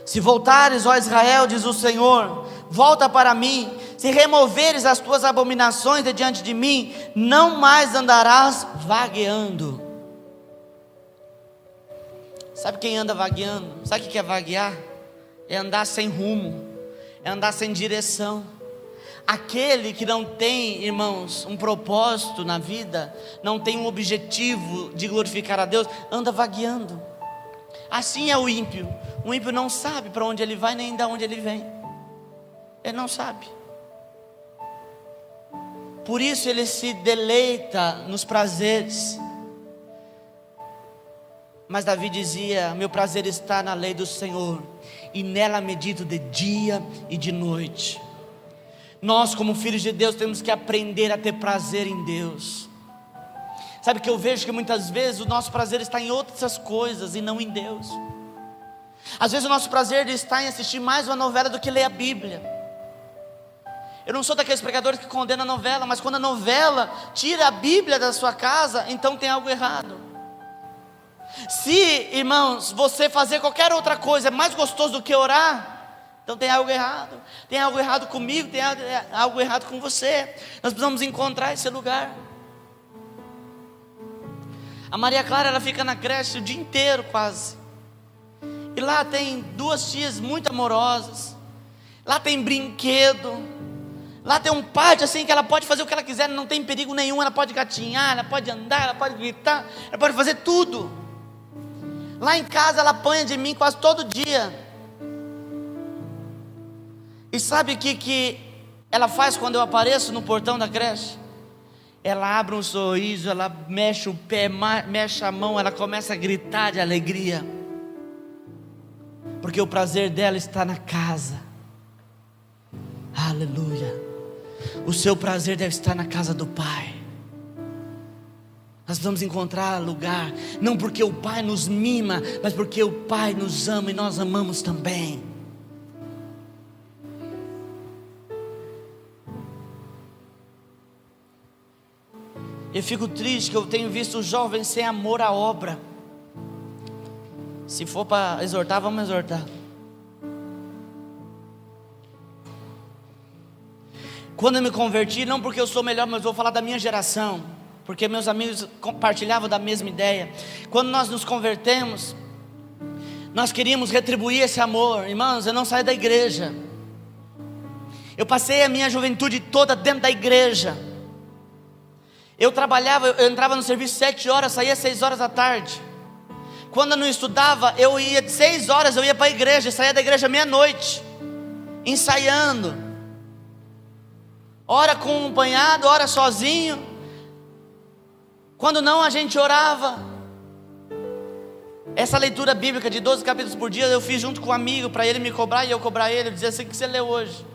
Se voltares, ó Israel, diz o Senhor, volta para mim. Se removeres as tuas abominações de diante de mim, não mais andarás vagueando. Sabe quem anda vagueando? Sabe o que é vaguear? É andar sem rumo, é andar sem direção. Aquele que não tem, irmãos, um propósito na vida, não tem um objetivo de glorificar a Deus, anda vagueando. Assim é o ímpio. O ímpio não sabe para onde ele vai, nem de onde ele vem. Ele não sabe. Por isso ele se deleita nos prazeres. Mas Davi dizia: meu prazer está na lei do Senhor, e nela medito de dia e de noite. Nós, como filhos de Deus, temos que aprender a ter prazer em Deus. Sabe que eu vejo que muitas vezes o nosso prazer está em outras coisas e não em Deus. Às vezes o nosso prazer está em assistir mais uma novela do que ler a Bíblia. Eu não sou daqueles pregadores que condenam a novela, mas quando a novela tira a Bíblia da sua casa, então tem algo errado. Se, irmãos, você fazer qualquer outra coisa é mais gostoso do que orar, então tem algo errado. Tem algo errado comigo, tem algo errado com você. Nós precisamos encontrar esse lugar. A Maria Clara, ela fica na creche o dia inteiro quase. E lá tem duas tias muito amorosas. Lá tem brinquedo. Lá tem um pátio assim que ela pode fazer o que ela quiser, não tem perigo nenhum. Ela pode gatinhar, ela pode andar, ela pode gritar, ela pode fazer tudo. Lá em casa ela apanha de mim quase todo dia. E sabe o que ela faz quando eu apareço no portão da creche? Ela abre um sorriso, ela mexe o pé, mexe a mão, ela começa a gritar de alegria. Porque o prazer dela está na casa. Aleluia. O seu prazer deve estar na casa do Pai. Nós vamos encontrar lugar, não porque o Pai nos mima, mas porque o Pai nos ama e nós amamos também. Eu fico triste que eu tenho visto os jovens sem amor à obra. Se for para exortar, vamos exortar. Quando eu me converti, não porque eu sou melhor, mas vou falar da minha geração, porque meus amigos compartilhavam da mesma ideia. Quando nós nos convertemos, nós queríamos retribuir esse amor. Irmãos, eu não saí da igreja. Eu passei a minha juventude toda dentro da igreja. Eu trabalhava, eu entrava no serviço 7 horas, saía 6 horas da tarde. Quando eu não estudava, eu ia 6 horas, eu ia para a igreja, saía da igreja meia-noite, ensaiando. Ora acompanhado, ora sozinho. Quando não, a gente orava. Essa leitura bíblica de 12 capítulos por dia, eu fiz junto com um amigo, para ele me cobrar e eu cobrar ele. Eu dizia assim: o que você leu hoje?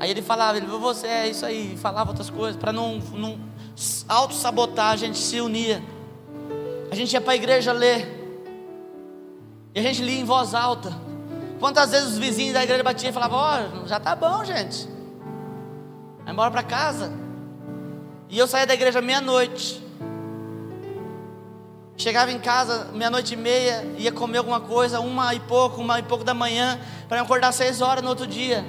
Aí ele falava, você é isso aí, falava outras coisas, para não auto-sabotar, a gente se unia. A gente ia para a igreja ler, e a gente lia em voz alta. Quantas vezes os vizinhos da igreja batiam e falavam: já tá bom, gente, vai embora para casa. E eu saía da igreja meia-noite, chegava em casa meia-noite e meia, ia comer alguma coisa, uma e pouco da manhã, para eu acordar 6 horas no outro dia.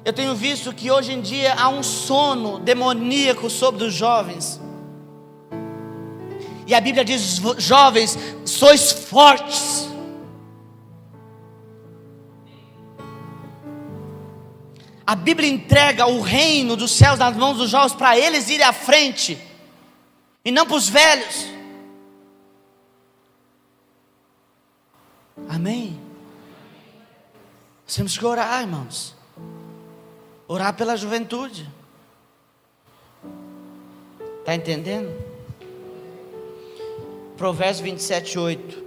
Eu tenho visto que hoje em dia há um sono demoníaco sobre os jovens. E a Bíblia diz: jovens, sois fortes. A Bíblia entrega o reino dos céus nas mãos dos jovens, para eles irem à frente, e não para os velhos. Amém? Nós temos que orar, irmãos. Orar pela juventude. Está entendendo? Provérbios 27, 8.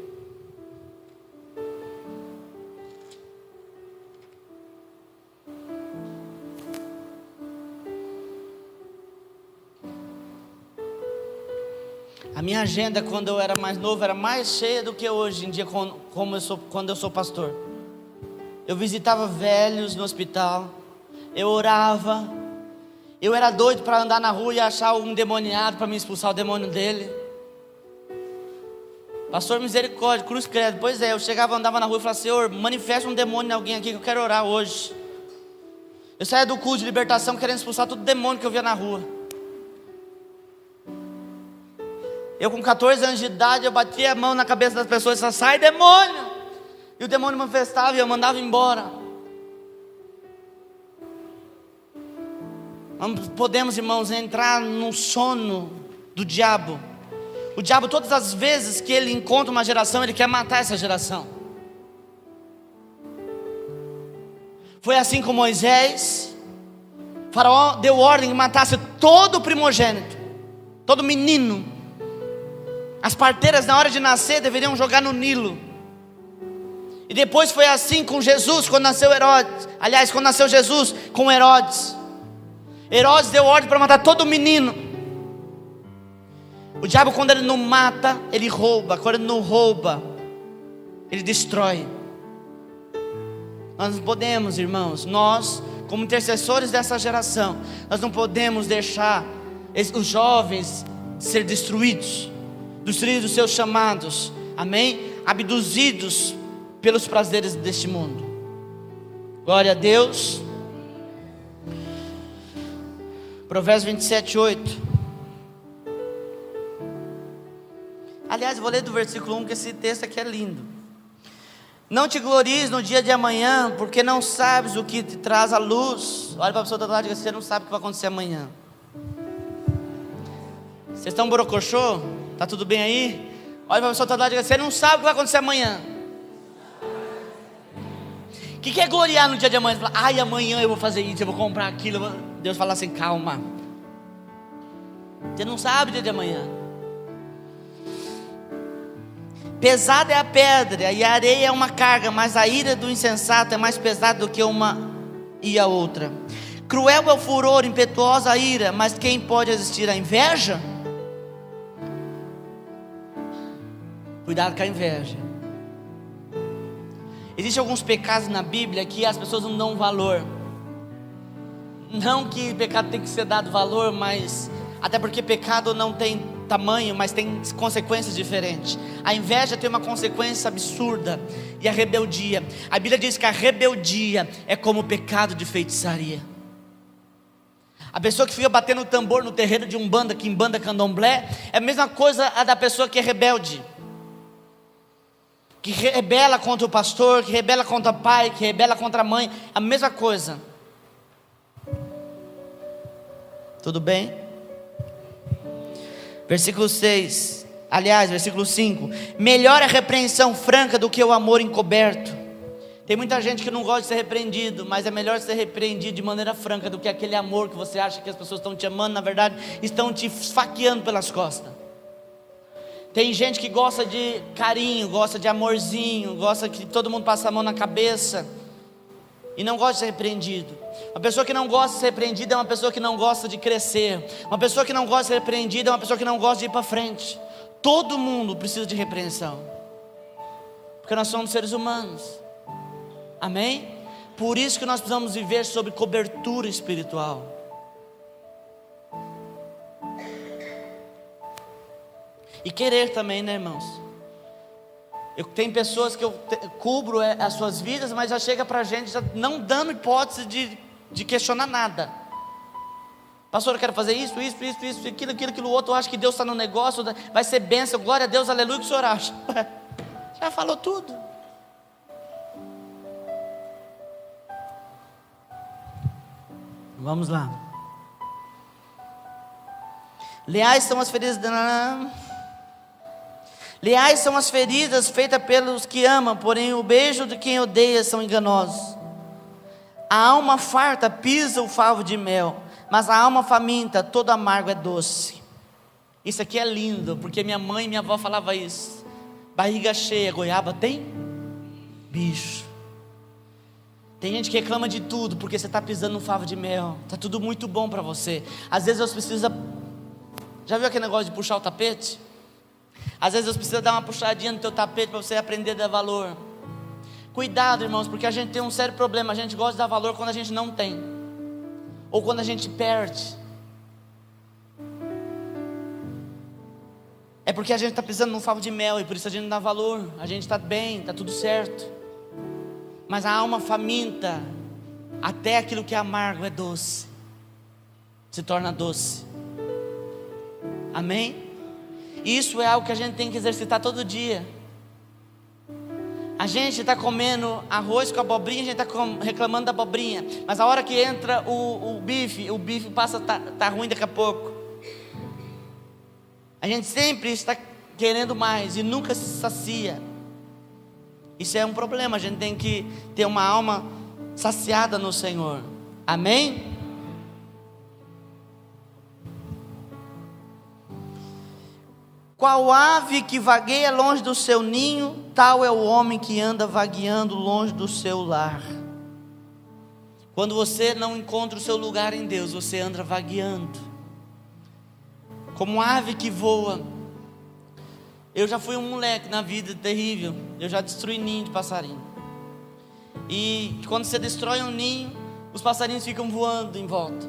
A minha agenda quando eu era mais novo era mais cheia do que hoje em dia, quando eu sou pastor. Eu visitava velhos no hospital. Eu orava. Eu era doido para andar na rua e achar um demoniado para me expulsar o demônio dele. Pastor, misericórdia, cruz credo. Pois é, eu chegava, andava na rua e falava: Senhor, manifesta um demônio em alguém aqui que eu quero orar hoje. Eu saía do culto de libertação querendo expulsar todo demônio que eu via na rua. Eu com 14 anos de idade, eu batia a mão na cabeça das pessoas e falava: sai demônio! E o demônio manifestava e eu mandava embora. Não podemos, irmãos, entrar no sono do diabo. O diabo, todas as vezes que ele encontra uma geração, ele quer matar essa geração. Foi assim com Moisés. O faraó deu ordem que matasse todo o primogênito, todo menino. As parteiras, na hora de nascer, deveriam jogar no Nilo. E depois foi assim com Jesus, quando nasceu Herodes. Aliás, quando nasceu Jesus, com Herodes. Herodes deu ordem para matar todo menino. O diabo, quando ele não mata, ele rouba. Quando ele não rouba, ele destrói. Nós não podemos, irmãos, nós, como intercessores dessa geração, nós não podemos deixar os jovens ser destruídos dos seus chamados, amém? Abduzidos pelos prazeres deste mundo. Glória a Deus. Provérbios 27, 8. Aliás, vou ler do versículo 1, que esse texto aqui é lindo. Não te glories no dia de amanhã, porque não sabes o que te traz a luz. Olha para a pessoa do lado e diga: você não sabe o que vai acontecer amanhã. Vocês estão borocochô? Está tudo bem aí? Olha para a pessoa do lado e diga: você não sabe o que vai acontecer amanhã. O que é gloriar no dia de amanhã? Fala: ai, amanhã eu vou fazer isso, eu vou comprar aquilo. Deus fala assim: calma. Você não sabe o dia de amanhã. Pesada é a pedra e a areia é uma carga, mas a ira do insensato é mais pesada do que uma e a outra. Cruel é o furor, impetuosa a ira, mas quem pode resistir à inveja? Cuidado com a inveja. Existem alguns pecados na Bíblia que as pessoas não dão valor. Não que pecado tem que ser dado valor, mas até porque pecado não tem tamanho, mas tem consequências diferentes. A inveja tem uma consequência absurda, e a rebeldia, a Bíblia diz que a rebeldia é como o pecado de feitiçaria. A pessoa que fica batendo o tambor no terreiro de Umbanda, Quimbanda, Candomblé, é a mesma coisa a da pessoa que é rebelde, que rebela contra o pastor, que rebela contra o pai, que rebela contra a mãe, a mesma coisa. Tudo bem? Versículo 6, aliás, versículo 5: melhor a repreensão franca do que o amor encoberto. Tem muita gente que não gosta de ser repreendido, mas é melhor ser repreendido de maneira franca do que aquele amor que você acha que as pessoas estão te amando, na verdade estão te esfaqueando pelas costas. Tem gente que gosta de carinho, gosta de amorzinho, gosta que todo mundo passe a mão na cabeça e não gosta de ser repreendido. Uma pessoa que não gosta de ser repreendida é uma pessoa que não gosta de crescer. Uma pessoa que não gosta de ser repreendida é uma pessoa que não gosta de ir para frente. Todo mundo precisa de repreensão, porque nós somos seres humanos. Amém? Por isso que nós precisamos viver sob cobertura espiritual. E querer também, né, irmãos? Tem pessoas que eu cubro as suas vidas, mas já chega para a gente já não dando hipótese de questionar nada. Pastor, eu quero fazer isso, aquilo outro. Eu acho que Deus está no negócio, vai ser bênção, glória a Deus, aleluia. O que o senhor acha? Já falou tudo. Vamos lá. Leais são as feridas Leais são as feridas feitas pelos que amam, porém o beijo de quem odeia são enganosos. A alma farta pisa o favo de mel, mas a alma faminta, todo amargo é doce. Isso aqui é lindo, porque minha mãe e minha avó falavam isso. Barriga cheia, goiaba tem bicho. Tem gente que reclama de tudo, porque você está pisando no favo de mel. Está tudo muito bom para você. Às vezes você precisa... Já viu aquele negócio de puxar o tapete? Às vezes você precisa dar uma puxadinha no teu tapete para você aprender a dar valor. Cuidado, irmãos, porque a gente tem um sério problema. A gente gosta de dar valor quando a gente não tem, ou quando a gente perde. É porque a gente está pisando num favo de mel, e por isso a gente não dá valor. A gente está bem, está tudo certo, mas a alma faminta, até aquilo que é amargo é doce, se torna doce. Amém? Isso é algo que a gente tem que exercitar todo dia. A gente está comendo arroz com abobrinha, a gente está reclamando da abobrinha, mas a hora que entra o bife passa a tá ruim daqui a pouco. A gente sempre está querendo mais e nunca se sacia. Isso é um problema. A gente tem que ter uma alma saciada no Senhor. Amém? Qual ave que vagueia longe do seu ninho, tal é o homem que anda vagueando longe do seu lar. Quando você não encontra o seu lugar em Deus, você anda vagueando, como ave que voa. Eu já fui um moleque na vida terrível. Eu já destruí ninho de passarinho. E quando você destrói um ninho, os passarinhos ficam voando em volta,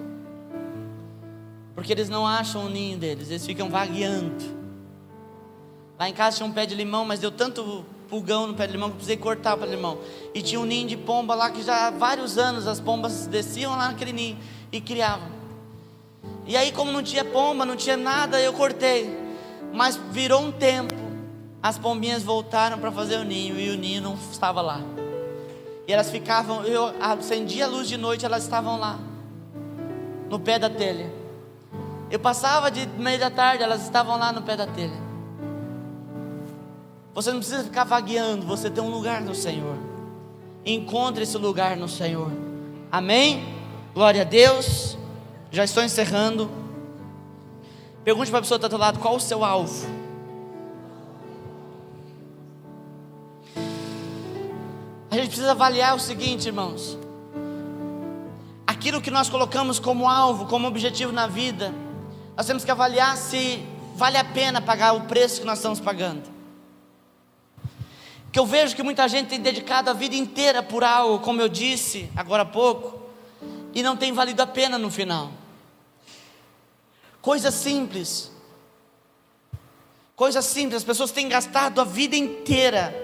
porque eles não acham o ninho deles, eles ficam vagueando. Lá em casa tinha um pé de limão, mas deu tanto pulgão no pé de limão que eu precisei cortar o pé de limão. E tinha um ninho de pomba lá que já há vários anos as pombas desciam lá naquele ninho e criavam. E aí, como não tinha pomba, não tinha nada, eu cortei. Mas virou um tempo as pombinhas voltaram para fazer o ninho e o ninho não estava lá. E elas ficavam, eu acendia a luz de noite, elas estavam lá, no pé da telha. Eu passava de meio da tarde, elas estavam lá no pé da telha. Você não precisa ficar vagueando, você tem um lugar no Senhor. Encontre esse lugar no Senhor. Amém? Glória a Deus. Já estou encerrando. Pergunte para a pessoa que está do lado: qual o seu alvo? A gente precisa avaliar o seguinte, irmãos: aquilo que nós colocamos como alvo, como objetivo na vida, nós temos que avaliar se vale a pena pagar o preço que nós estamos pagando. Que eu vejo que muita gente tem dedicado a vida inteira por algo, como eu disse agora há pouco, e não tem valido a pena no final. Coisas simples, as pessoas têm gastado a vida inteira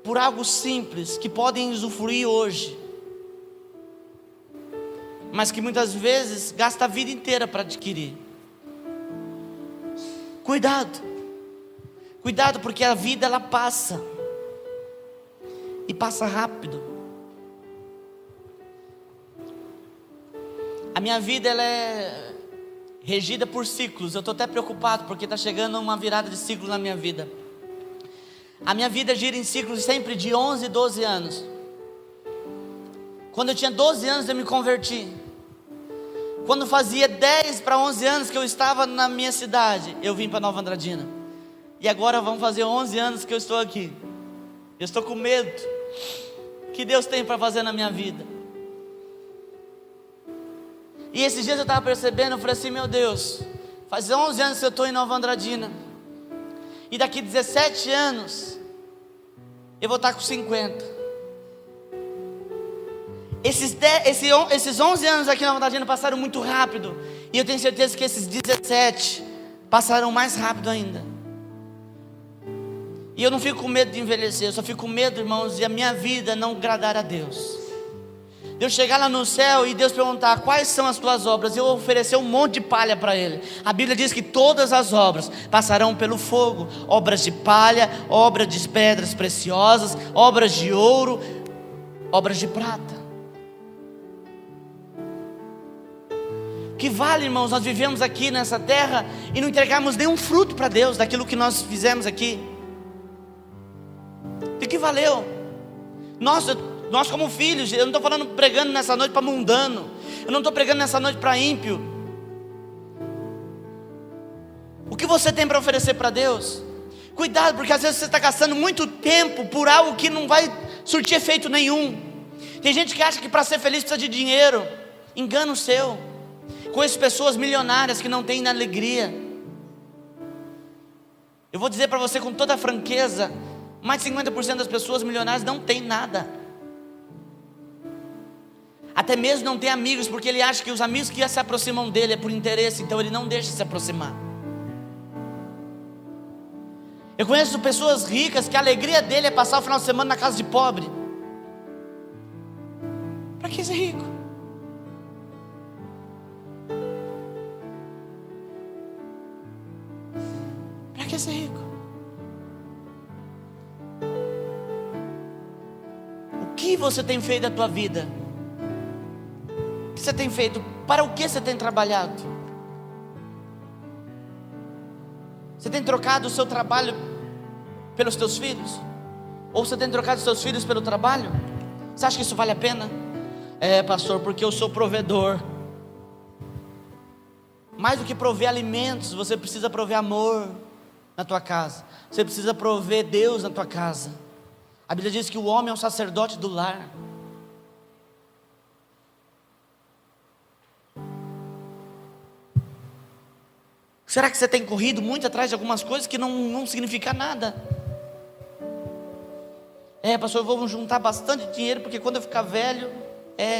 por algo simples, que podem usufruir hoje, mas que muitas vezes gasta a vida inteira para adquirir. Cuidado, porque a vida ela passa, e passa rápido. A minha vida ela é regida por ciclos. Eu estou até preocupado porque está chegando uma virada de ciclo na minha vida. A minha vida gira em ciclos sempre de 11 e 12 anos. Quando eu tinha 12 anos eu me converti. Quando fazia 10 para 11 anos que eu estava na minha cidade, eu vim para Nova Andradina. E agora vão fazer 11 anos que eu estou aqui. Eu estou com medo. O que Deus tem para fazer na minha vida? E esses dias eu estava percebendo, eu falei assim: meu Deus, faz 11 anos que eu estou em Nova Andradina, e daqui 17 anos eu vou estar com 50. Esses 11 anos aqui na Nova Andradina passaram muito rápido, e eu tenho certeza que esses 17 passarão mais rápido ainda. E eu não fico com medo de envelhecer, eu só fico com medo, irmãos, de a minha vida não agradar a Deus. De eu chegar lá no céu e Deus perguntar: quais são as tuas obras? E eu oferecer um monte de palha para Ele. A Bíblia diz que todas as obras passarão pelo fogo: obras de palha, obras de pedras preciosas, obras de ouro, obras de prata. Que vale, irmãos, nós vivemos aqui nessa terra e não entregarmos nenhum fruto para Deus daquilo que nós fizemos aqui? De que valeu? Nós como filhos, eu não estou falando pregando nessa noite para mundano, eu não estou pregando nessa noite para ímpio. O que você tem para oferecer para Deus? Cuidado, porque às vezes você está gastando muito tempo por algo que não vai surtir efeito nenhum. Tem gente que acha que para ser feliz precisa de dinheiro. Engano seu. Conheço pessoas milionárias que não têm alegria. Eu vou dizer para você com toda a franqueza: mais de 50% das pessoas milionárias não têm nada. Até mesmo não tem amigos, porque ele acha que os amigos que se aproximam dele é por interesse, então ele não deixa se aproximar. Eu conheço pessoas ricas que a alegria dele é passar o final de semana na casa de pobre. Para que ser rico? Para que ser rico? O que você tem feito da tua vida? O que você tem feito? Para o que você tem trabalhado? Você tem trocado o seu trabalho pelos teus filhos? Ou você tem trocado os seus filhos pelo trabalho? Você acha que isso vale a pena? É, pastor, porque eu sou provedor. Mais do que prover alimentos, você precisa prover amor na tua casa. Você precisa prover Deus na tua casa. A Bíblia diz que o homem é um sacerdote do lar. Será que você tem corrido muito atrás de algumas coisas que não significam nada? É, pastor, eu vou juntar bastante dinheiro, porque quando eu ficar velho,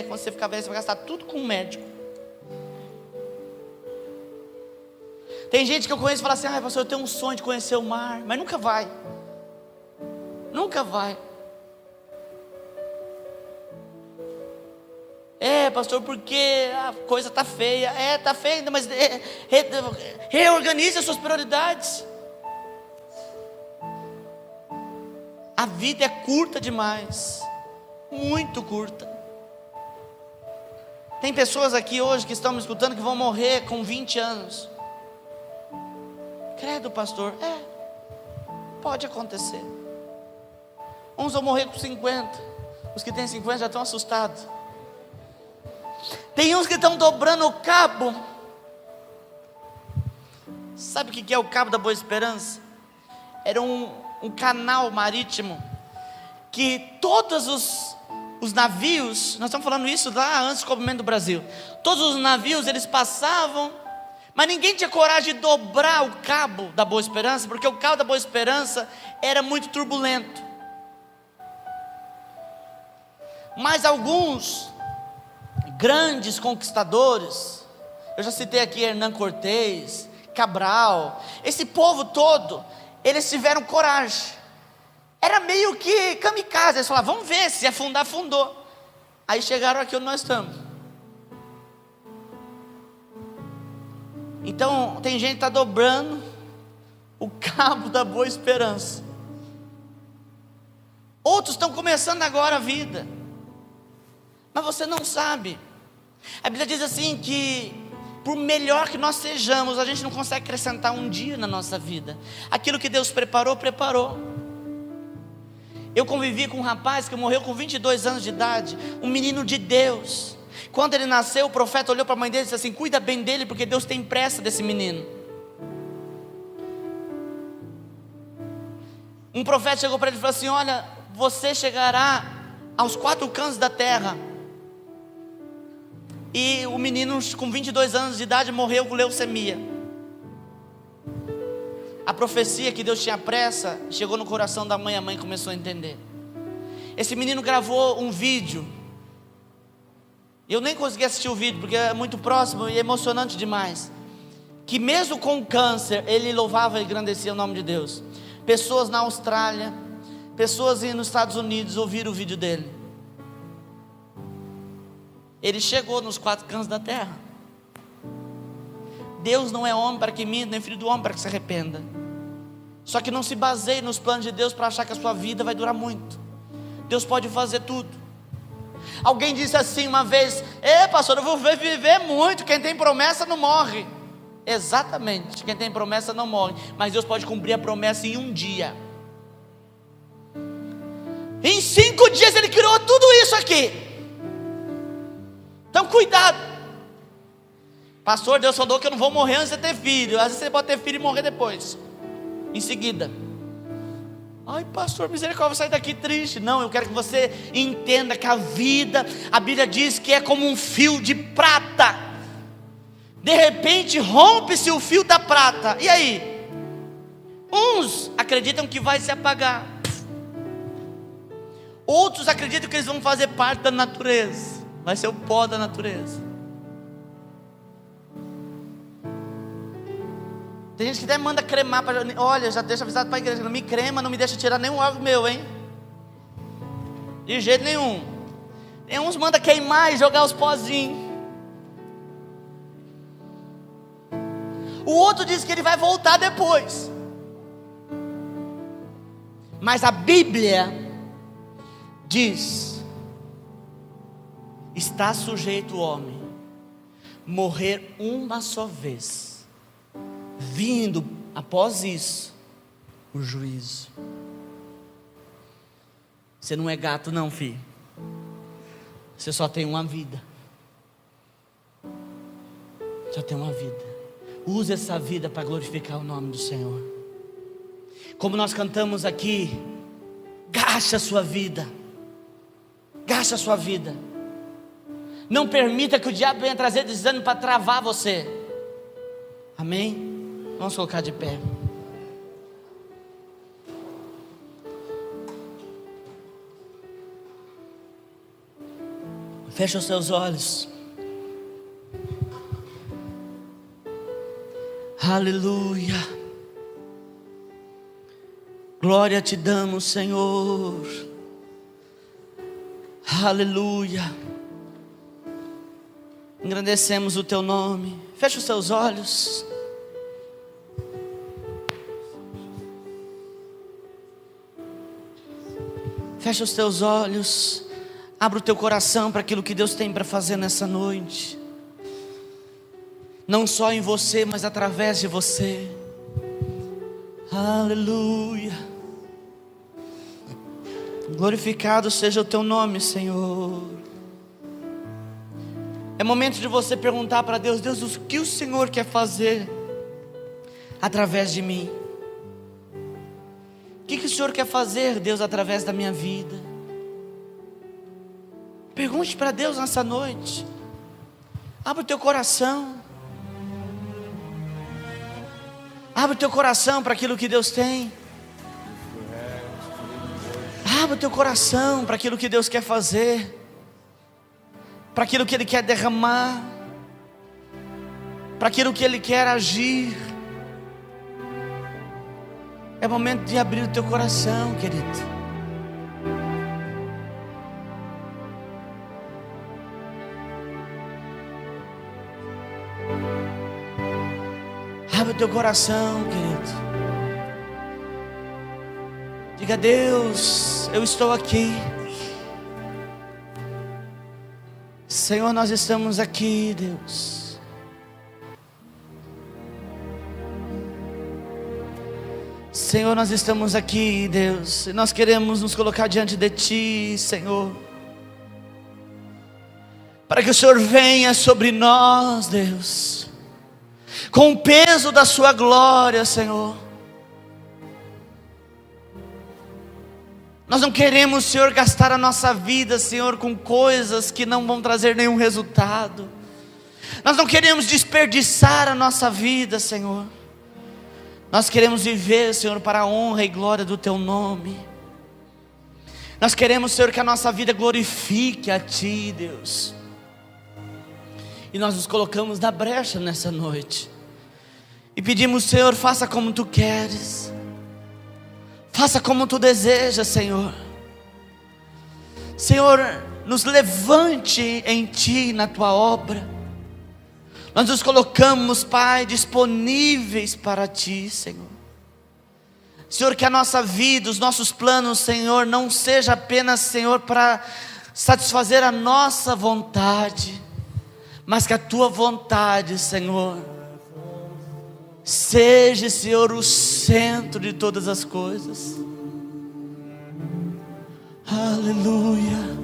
quando você ficar velho, você vai gastar tudo com um médico. Tem gente que eu conheço e fala assim: ah, pastor, eu tenho um sonho de conhecer o mar, mas nunca vai. Nunca vai. É, pastor, porque a coisa está feia. É, está feia, mas reorganize as suas prioridades. A vida é curta demais, muito curta. Tem pessoas aqui hoje que estão me escutando que vão morrer com 20 anos. Credo, pastor, pode acontecer. Uns vão morrer com 50, os que têm 50 já estão assustados. Tem uns que estão dobrando o cabo. Sabe o que é o Cabo da Boa Esperança? Era um canal marítimo que todos os navios, nós estamos falando isso lá antes do descobrimento do Brasil, todos os navios eles passavam, mas ninguém tinha coragem de dobrar o Cabo da Boa Esperança, porque o Cabo da Boa Esperança era muito turbulento. Mas alguns grandes conquistadores, eu já citei aqui Hernán Cortés, Cabral, esse povo todo, eles tiveram coragem. Era meio que kamikaze, eles falaram, vamos ver, se afundar, afundou. Aí chegaram aqui onde nós estamos. Então, tem gente que está dobrando o Cabo da Boa Esperança. Outros estão começando agora a vida, mas você não sabe. A Bíblia diz assim que por melhor que nós sejamos, a gente não consegue acrescentar um dia na nossa vida. Aquilo que Deus preparou, preparou. Eu convivi com um rapaz que morreu com 22 anos de idade, um menino de Deus. Quando ele nasceu, o profeta olhou para a mãe dele e disse assim, cuida bem dele, porque Deus tem pressa desse menino. Um profeta chegou para ele e falou assim, olha, você chegará aos 4 cantos da terra. E o menino com 22 anos de idade morreu com leucemia. A profecia que Deus tinha pressa chegou no coração da mãe, a mãe começou a entender. Esse menino gravou um vídeo. Eu nem consegui assistir o vídeo, porque é muito próximo e emocionante demais. Que mesmo com câncer, ele louvava e engrandecia o nome de Deus. Pessoas na Austrália, pessoas nos Estados Unidos ouviram o vídeo dele. Ele chegou nos 4 cantos da terra. Deus não é homem para que minta, nem filho do homem para que se arrependa. Só que não se baseie nos planos de Deus para achar que a sua vida vai durar muito. Deus pode fazer tudo. Alguém disse assim uma vez, pastor, eu vou viver muito, quem tem promessa não morre. Exatamente, quem tem promessa não morre, mas Deus pode cumprir a promessa em um dia. Em 5 dias Ele criou tudo isso aqui. Então cuidado. Pastor, Deus falou que eu não vou morrer antes de ter filho. Às vezes você pode ter filho e morrer depois, em seguida. Ai pastor, misericórdia, vou sair daqui triste. Não, eu quero que você entenda que a vida, a Bíblia diz que é como um fio de prata. De repente rompe-se o fio da prata. E aí? Uns acreditam que vai se apagar. Outros acreditam que eles vão fazer parte da natureza. Vai ser o pó da natureza. Tem gente que até manda cremar para, olha, já deixa avisado para a igreja, não me crema, não me deixa tirar nenhum órgão meu, hein? De jeito nenhum. Tem uns que manda queimar e jogar os pozinhos. O outro diz que ele vai voltar depois. Mas a Bíblia diz: está sujeito o homem morrer uma só vez, vindo após isso o juízo. Você não é gato não, filho. Você só tem uma vida. Só tem uma vida. Use essa vida para glorificar o nome do Senhor. Como nós cantamos aqui, gaste a sua vida. Gaste a sua vida. Não permita que o diabo venha trazer desânimo para travar você. Amém? Vamos colocar de pé. Feche os seus olhos. Aleluia. Glória te damos, Senhor. Aleluia. Engrandecemos o teu nome. Feche os seus olhos. Fecha os teus olhos, abra o teu coração para aquilo que Deus tem para fazer nessa noite. Não só em você, mas através de você. Aleluia. Glorificado seja o teu nome, Senhor. É momento de você perguntar para Deus: Deus, o que o Senhor quer fazer através de mim? O que o Senhor quer fazer, Deus, através da minha vida? Pergunte para Deus nessa noite. Abra o teu coração. Abra o teu coração para aquilo que Deus tem. Abra o teu coração para aquilo que Deus quer fazer, para aquilo que Ele quer derramar, para aquilo que Ele quer agir. É momento de abrir o teu coração, querido. Abre o teu coração, querido. Diga: Deus, eu estou aqui. Senhor, nós estamos aqui, Deus. Senhor, nós estamos aqui, Deus, e nós queremos nos colocar diante de Ti, Senhor, para que o Senhor venha sobre nós, Deus, com o peso da Sua glória, Senhor. Nós não queremos, Senhor, gastar a nossa vida, Senhor, com coisas que não vão trazer nenhum resultado. Nós não queremos desperdiçar a nossa vida, Senhor. Nós queremos viver, Senhor, para a honra e glória do Teu nome. Nós queremos, Senhor, que a nossa vida glorifique a Ti, Deus. E nós nos colocamos na brecha nessa noite e pedimos: Senhor, faça como Tu queres. Faça como Tu desejas, Senhor. Senhor, nos levante em Ti, na Tua obra. Nós nos colocamos, Pai, disponíveis para Ti, Senhor. Senhor, que a nossa vida, os nossos planos, Senhor, não seja apenas, Senhor, para satisfazer a nossa vontade, mas que a Tua vontade, Senhor, seja, Senhor, o centro de todas as coisas. Aleluia.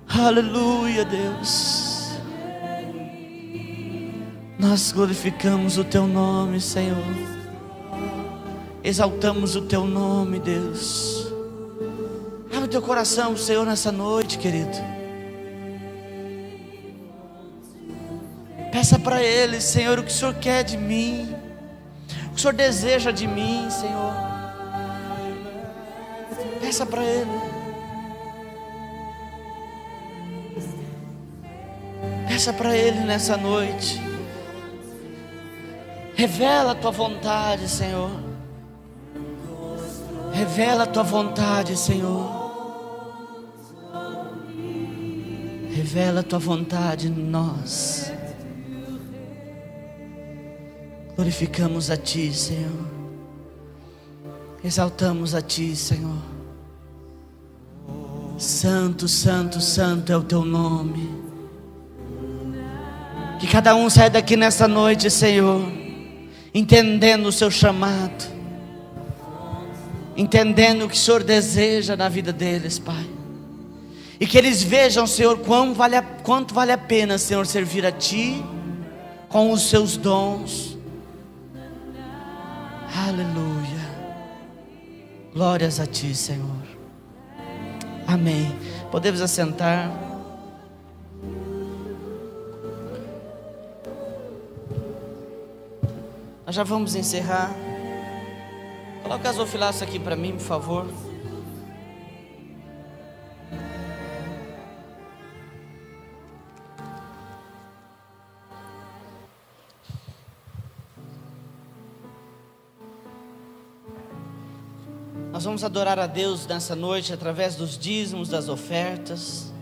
Aleluia, Deus. Nós glorificamos o Teu nome, Senhor. Exaltamos o Teu nome, Deus. Abre o teu coração, Senhor, nessa noite, querido. Peça para Ele, Senhor, o que o Senhor quer de mim, o que o Senhor deseja de mim, Senhor. Peça para Ele. Peça para Ele nessa noite. Revela a Tua vontade, Senhor. Revela a Tua vontade, Senhor. Revela a Tua vontade em nós. Glorificamos a Ti, Senhor. Exaltamos a Ti, Senhor. Santo, santo, santo é o Teu nome. Que cada um saia daqui nessa noite, Senhor, entendendo o seu chamado, entendendo o que o Senhor deseja na vida deles, Pai. E que eles vejam, Senhor, quanto vale a pena, Senhor, servir a Ti com os seus dons. Aleluia. Glórias a Ti, Senhor. Amém. Podemos assentar. Nós já vamos encerrar. Coloca o gasofilaço aqui para mim, por favor. Nós vamos adorar a Deus nessa noite através dos dízimos, das ofertas,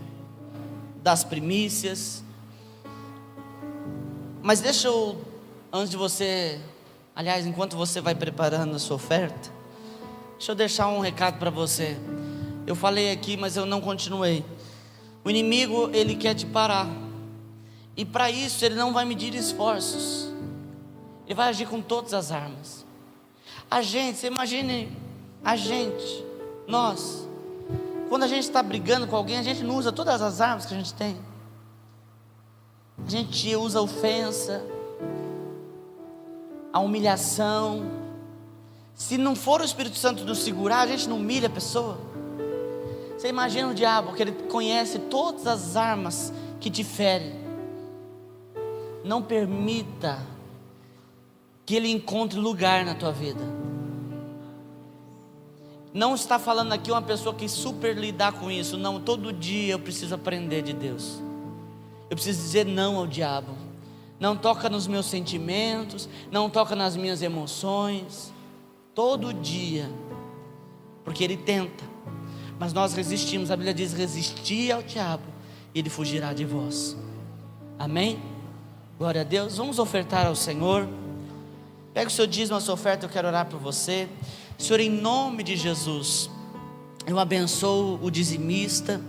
das primícias. Mas deixa eu, antes de você, aliás, enquanto você vai preparando a sua oferta, Deixa eu deixar um recado para você. Eu falei aqui, mas eu não continuei. O inimigo, ele quer te parar. E para isso ele não vai medir esforços. Ele vai agir com todas as armas. A gente, você imagine, nós, quando a gente está brigando com alguém, a gente não usa todas as armas que a gente tem. A gente usa a ofensa, a humilhação. Se não for o Espírito Santo nos segurar, a gente não humilha a pessoa. Você imagina o diabo, que ele conhece todas as armas que te ferem. Não permita que ele encontre lugar na tua vida. Não está falando aqui uma pessoa que super lidar com isso. Não, todo dia eu preciso aprender de Deus. Eu preciso dizer não ao diabo. Não toca nos meus sentimentos, não toca nas minhas emoções. Todo dia, porque ele tenta, mas nós resistimos. A Bíblia diz: resistir ao diabo e ele fugirá de vós. Amém? Glória a Deus. Vamos ofertar ao Senhor. Pega o seu dízimo, a sua oferta. Eu quero orar por você. Senhor, em nome de Jesus, eu abençoo o dizimista,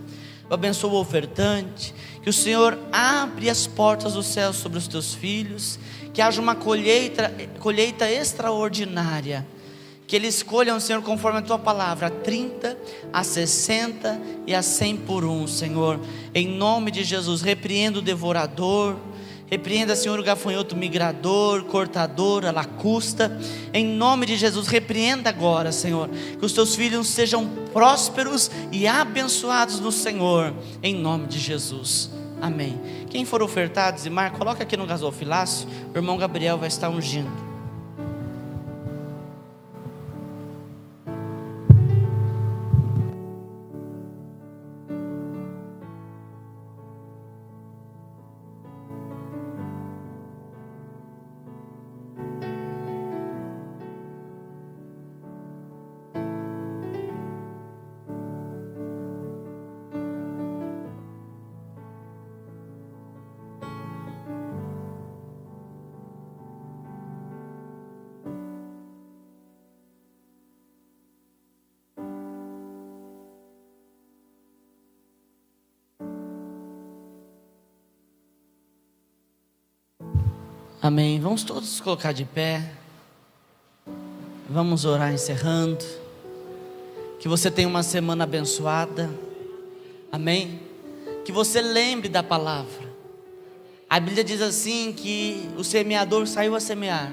eu abençoo o ofertante. Que o Senhor abre as portas do céu sobre os teus filhos, que haja uma colheita extraordinária. Que eles escolham, Senhor, conforme a tua palavra, a 30, a 60 e a 100 por um, Senhor. Em nome de Jesus, repreenda o devorador. Repreenda, Senhor, o gafanhoto migrador, cortador, a lacusta. Em nome de Jesus, repreenda agora, Senhor. Que os teus filhos sejam prósperos e abençoados no Senhor. Em nome de Jesus. Amém. Quem for ofertar, dizimar, coloca aqui no gasofilácio. O irmão Gabriel vai estar ungindo. Amém. Vamos todos colocar de pé. Vamos orar encerrando. Que você tenha uma semana abençoada. Amém. Que você lembre da palavra. A Bíblia diz assim que o semeador saiu a semear.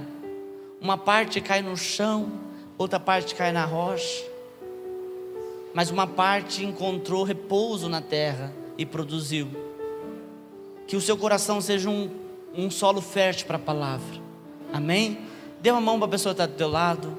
Uma parte cai no chão, outra parte cai na rocha. Mas uma parte encontrou repouso na terra e produziu. Que o seu coração seja um solo fértil para a palavra. Amém? Dê uma mão para a pessoa que está do teu lado.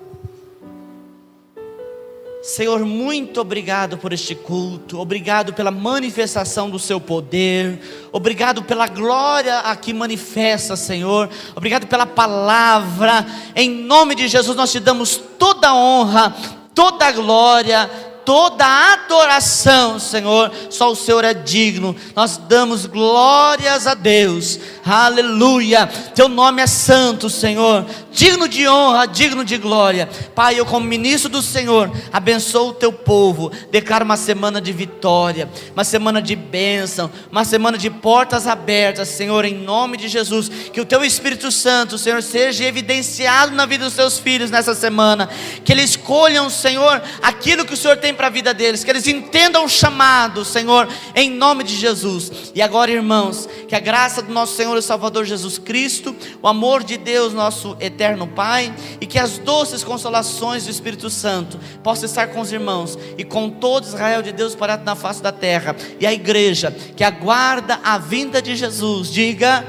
Senhor, muito obrigado por este culto. Obrigado pela manifestação do seu poder. Obrigado pela glória aqui manifesta, Senhor. Obrigado pela palavra. Em nome de Jesus nós te damos toda a honra, toda a glória, toda a adoração, Senhor. Só o Senhor é digno. Nós damos glórias a Deus. Aleluia. Teu nome é santo, Senhor, digno de honra, digno de glória. Pai, eu como ministro do Senhor abençoo o teu povo. Declaro uma semana de vitória, uma semana de bênção, uma semana de portas abertas, Senhor, em nome de Jesus. Que o teu Espírito Santo, Senhor, seja evidenciado na vida dos teus filhos nessa semana. Que eles escolham, Senhor, aquilo que o Senhor tem para a vida deles. Que eles entendam o chamado, Senhor, em nome de Jesus. E agora, irmãos, que a graça do nosso Senhor e Salvador Jesus Cristo, o amor de Deus, nosso eterno Pai, e que as doces consolações do Espírito Santo possam estar com os irmãos e com todo Israel de Deus parado na face da terra. E a igreja que aguarda a vinda de Jesus, diga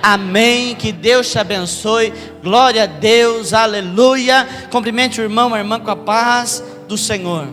amém. Que Deus te abençoe. Glória a Deus, aleluia. Cumprimente o irmão, a irmã com a paz do Senhor.